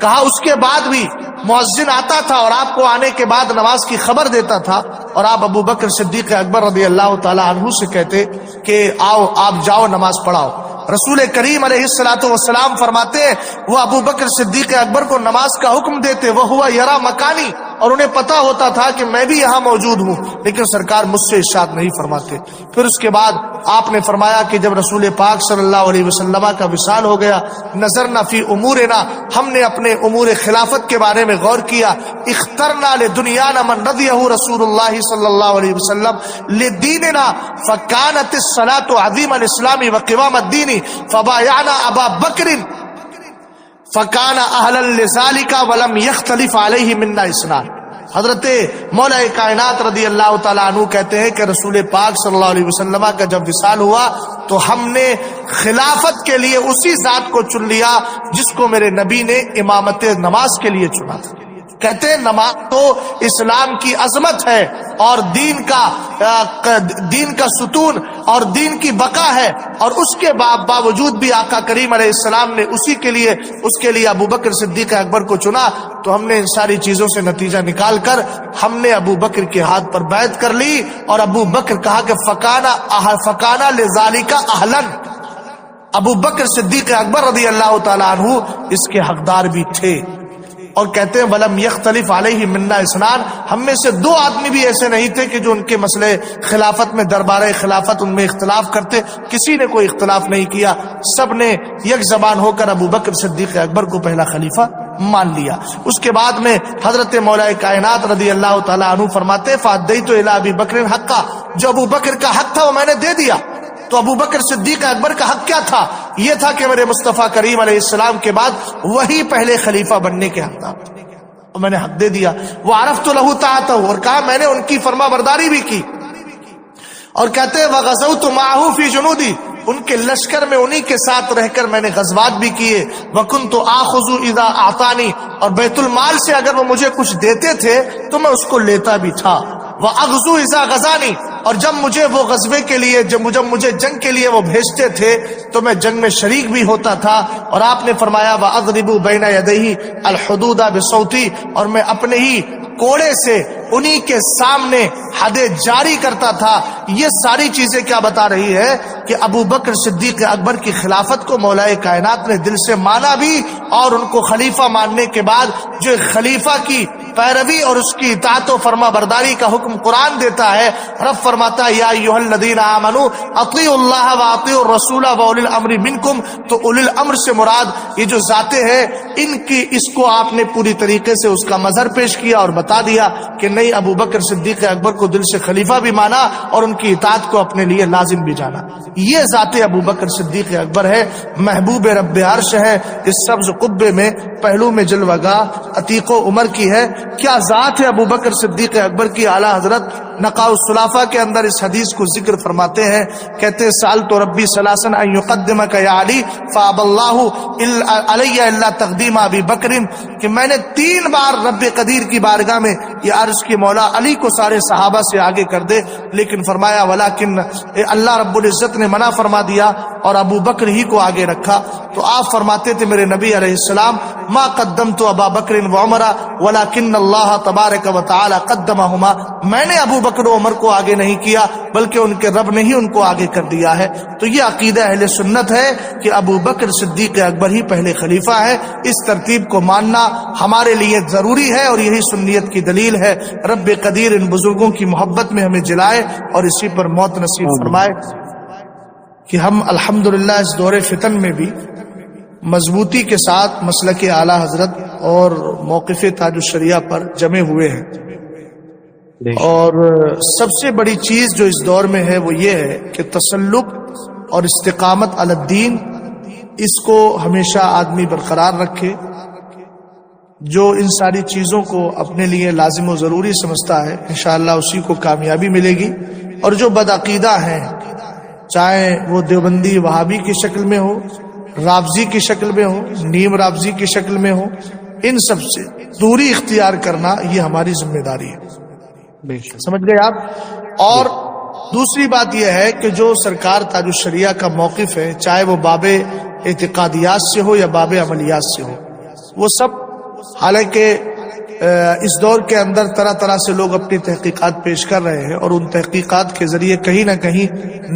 کہا اس کے بعد بھی مؤذن آتا تھا اور آپ کو آنے کے بعد نماز کی خبر دیتا تھا، اور آپ ابو بکر صدیق اکبر رضی اللہ تعالی عنہ سے کہتے کہ آؤ آپ جاؤ نماز پڑھاؤ۔ رسول کریم علیہ الصلوۃ والسلام فرماتے ہیں وہ ابو بکر صدیق اکبر کو نماز کا حکم دیتے، وہ ہوا یرا مکانی، اور انہیں پتا ہوتا تھا کہ میں بھی یہاں موجود ہوں، لیکن سرکار مجھ سے ارشاد نہیں فرماتے۔ پھر اس کے بعد آپ نے فرمایا کہ جب رسول پاک صلی اللہ علیہ وسلم کا وصال ہو گیا، نظرنا فی امورنا، ہم نے اپنے امور خلافت کے بارے میں غور کیا، اخترنا لدنیانا من رضیہ رسول اللہ صلی اللہ علیہ وسلم لدیننا فکانت الصلاۃ عظیم الاسلام وقوام الدین فبایعنا ابا بکر فکان اہلا لذالک ولم یختلف علیہ منا اثنان۔ حضرت مولا کائنات رضی اللہ تعالیٰ عنہ کہتے ہیں کہ رسول پاک صلی اللہ علیہ وسلم کا جب وصال ہوا تو ہم نے خلافت کے لیے اسی ذات کو چن لیا جس کو میرے نبی نے امامت نماز کے لیے چنا تھا۔ کہتے ہیں نماز تو اسلام کی عظمت ہے اور دین کا ستون اور دین کی بقا ہے، اور اس کے باوجود بھی آقا کریم علیہ السلام نے اس کے لیے ابو بکر صدیق اکبر کو چنا۔ تو ہم نے ان ساری چیزوں سے نتیجہ نکال کر ہم نے ابو بکر کے ہاتھ پر بیعت کر لی، اور ابو بکر کہا کہ فکانا لذالک اہلن، ابو بکر صدیق اکبر رضی اللہ تعالیٰ عنہ اس کے حقدار بھی تھے۔ اور کہتے ہیں ولم یختلف علیہ منا اثنان، ہم میں سے دو آدمی بھی ایسے نہیں تھے کہ جو ان کے مسئلے خلافت میں دربار خلافت ان میں اختلاف کرتے، کسی نے کوئی اختلاف نہیں کیا، سب نے یک زبان ہو کر ابو بکر صدیق اکبر کو پہلا خلیفہ مان لیا۔ اس کے بعد میں حضرت مولا کائنات رضی اللہ تعالیٰ عنہ فرماتے فادیت الی ابی بکر حقا، جو ابو بکر کا حق تھا وہ میں نے دے دیا۔ تو ابو بکر صدیق اکبر کا حق کیا تھا؟ یہ تھا کہ میرے مصطفیٰ کریم علیہ السلام کے بعد وہی پہلے خلیفہ بننے کے حقدار تھے، اور میں نے حق دے دیا۔ وعرفت له طاعته، اور کہا میں نے ان کی فرما برداری بھی کی۔ اور کہتے ہیں وغزوت معه فی جنودی، ان کے لشکر میں انہی کے ساتھ رہ کر میں نے غزوات بھی کیے۔ وکنت آخذ اذا اعطانی، اور بیت المال سے اگر وہ مجھے کچھ دیتے تھے تو میں اس کو لیتا بھی تھا۔ وَأَغْزُو إِذَا غَزَانِي، اور جب مجھے وہ غزوے کے لیے جب مجھے جنگ کے لیے وہ بھیجتے تھے تو میں جنگ میں شریک بھی ہوتا تھا۔ اور آپ نے فرمایا وَأَضْرِبُ بَيْنَ يَدَيْهِ الْحُدُودَ بِصَوْتِي، اور میں اپنے ہی کوڑے سے انہی کے سامنے حدیں جاری کرتا تھا۔ یہ ساری چیزیں کیا بتا رہی ہے کہ ابو بکر صدیق اکبر کی خلافت کو مولا کائنات نے دل سے مانا بھی، اور ان کو خلیفہ ماننے کے بعد جو خلیفہ کی پیروی اور اس کی اطاعت و فرما برداری کا حکم قرآن دیتا ہے، رب فرماتا ہے یا ایھا الذین آمنوا اطیعوا اللہ واطیعوا الرسول واولی الامر منکم، تو اولی الامر سے مراد یہ جو ذاتیں ہیں ان کی، اس کو آپ نے پوری طریقے سے اس کا مظہر پیش کیا اور بتا دیا کہ نہیں، ابو بکر صدیق اکبر کو دل سے خلیفہ بھی مانا اور ان کی اطاعت کو اپنے لیے لازم بھی جانا۔ یہ ذات ابو بکر صدیق اکبر ہے، محبوب رب عرش ہے، اس سبز قبے میں پہلو میں جلوہ گاہ عتیق و عمر کی ہے۔ کیا ذات ہے ابو بکر صدیق اکبر کی؟ اعلیٰ حضرت نقاء الصلافہ کے اندر اس حدیث کو ذکر فرماتے ہیں، کہتے سألت ربی ثلاثا ان یقدمک یا علی فابى اللہ علی الا تقدیم ابی بکر، کہ میں نے 3 بار رب قدیر کی بارگاہ میں یہ عرض کی مولا علی کو سارے صحابہ سے آگے کر دے، لیکن فرمایا ولیکن اللہ رب العزت نے منع فرما دیا اور ابو بکر ہی کو آگے رکھا۔ تو آپ فرماتے تھے میرے نبی علیہ السلام ما قدمت ابا بکر و عمر ولکن اللہ تبارک و تعالی قدمہما، میں نے ابو بکر و عمر کو آگے نہیں کیا بلکہ ان کے رب نے ہی ان کو آگے کر دیا ہے۔ تو یہ عقیدہ اہل سنت ہے کہ ابو بکر صدیق اکبر ہی پہلے خلیفہ ہے۔ اس ترتیب کو ماننا ہمارے لیے ضروری ہے اور یہی سنیت کی دلیل ہے۔ رب قدیر ان بزرگوں کی محبت میں ہمیں جلائے اور اسی پر موت نصیب فرمائے کہ ہم الحمدللہ اس دور فتن میں بھی مضبوطی کے ساتھ مسلک اعلی حضرت اور موقف تاج الشریعہ پر جمے ہوئے ہیں۔ اور سب سے بڑی چیز جو اس دور میں ہے وہ یہ ہے کہ تسلق اور استقامت علی الدین، اس کو ہمیشہ آدمی برقرار رکھے۔ جو ان ساری چیزوں کو اپنے لیے لازم و ضروری سمجھتا ہے انشاءاللہ اسی کو کامیابی ملے گی۔ اور جو بدعقیدہ ہیں، چاہے وہ دیوبندی وہابی کی شکل میں ہو، رافضی کی شکل میں ہو، نیم رافضی کی شکل میں ہو، ان سب سے دوری اختیار کرنا یہ ہماری ذمہ داری ہے۔ سمجھ گئے آپ؟ اور دوسری بات یہ ہے کہ جو سرکار تاج الشریعہ کا موقف ہے، چاہے وہ باب اعتقادیات سے ہو یا باب عملیات سے ہو، وہ سب، حالانکہ اس دور کے اندر طرح طرح سے لوگ اپنی تحقیقات پیش کر رہے ہیں اور ان تحقیقات کے ذریعے کہیں نہ کہیں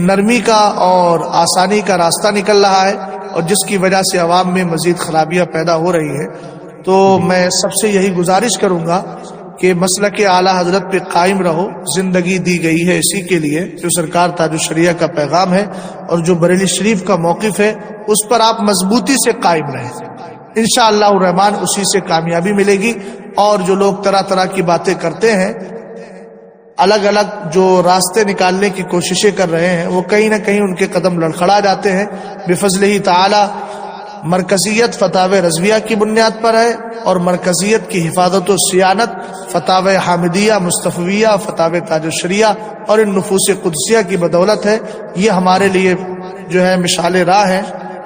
نرمی کا اور آسانی کا راستہ نکل رہا ہے، اور جس کی وجہ سے عوام میں مزید خرابیاں پیدا ہو رہی ہیں۔ تو میں سب سے یہی گزارش کروں گا کہ مسلک اعلی حضرت پہ قائم رہو۔ زندگی دی گئی ہے اسی کے لیے جو سرکار تاج الشریعہ کا پیغام ہے، اور جو بریلی شریف کا موقف ہے اس پر آپ مضبوطی سے قائم رہیں، انشاءاللہ الرحمن اسی سے کامیابی ملے گی۔ اور جو لوگ طرح طرح کی باتیں کرتے ہیں، الگ الگ جو راستے نکالنے کی کوششیں کر رہے ہیں، وہ کہیں نہ کہیں ان کے قدم لڑکھڑا جاتے ہیں۔ بفضلہ تعالی مرکزیت فتاوی رضویہ کی بنیاد پر ہے، اور مرکزیت کی حفاظت و سیانت فتاوی حامدیہ، مصطفیہ، فتاوی تاج الشریعہ اور ان نفوس قدسیہ کی بدولت ہے۔ یہ ہمارے لیے جو ہے مشعل راہ ہے،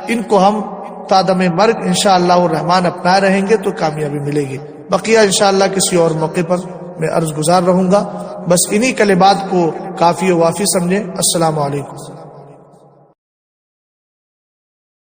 ان کو ہم تادم مرگ انشاءاللہ الرحمن اپنا رہیں گے تو کامیابی ملے گی۔ بقیہ انشاءاللہ کسی اور موقع پر میں عرض گزار رہوں گا۔ بس انہی کلمات کو کافی و وافی سمجھیں۔ السلام علیکم۔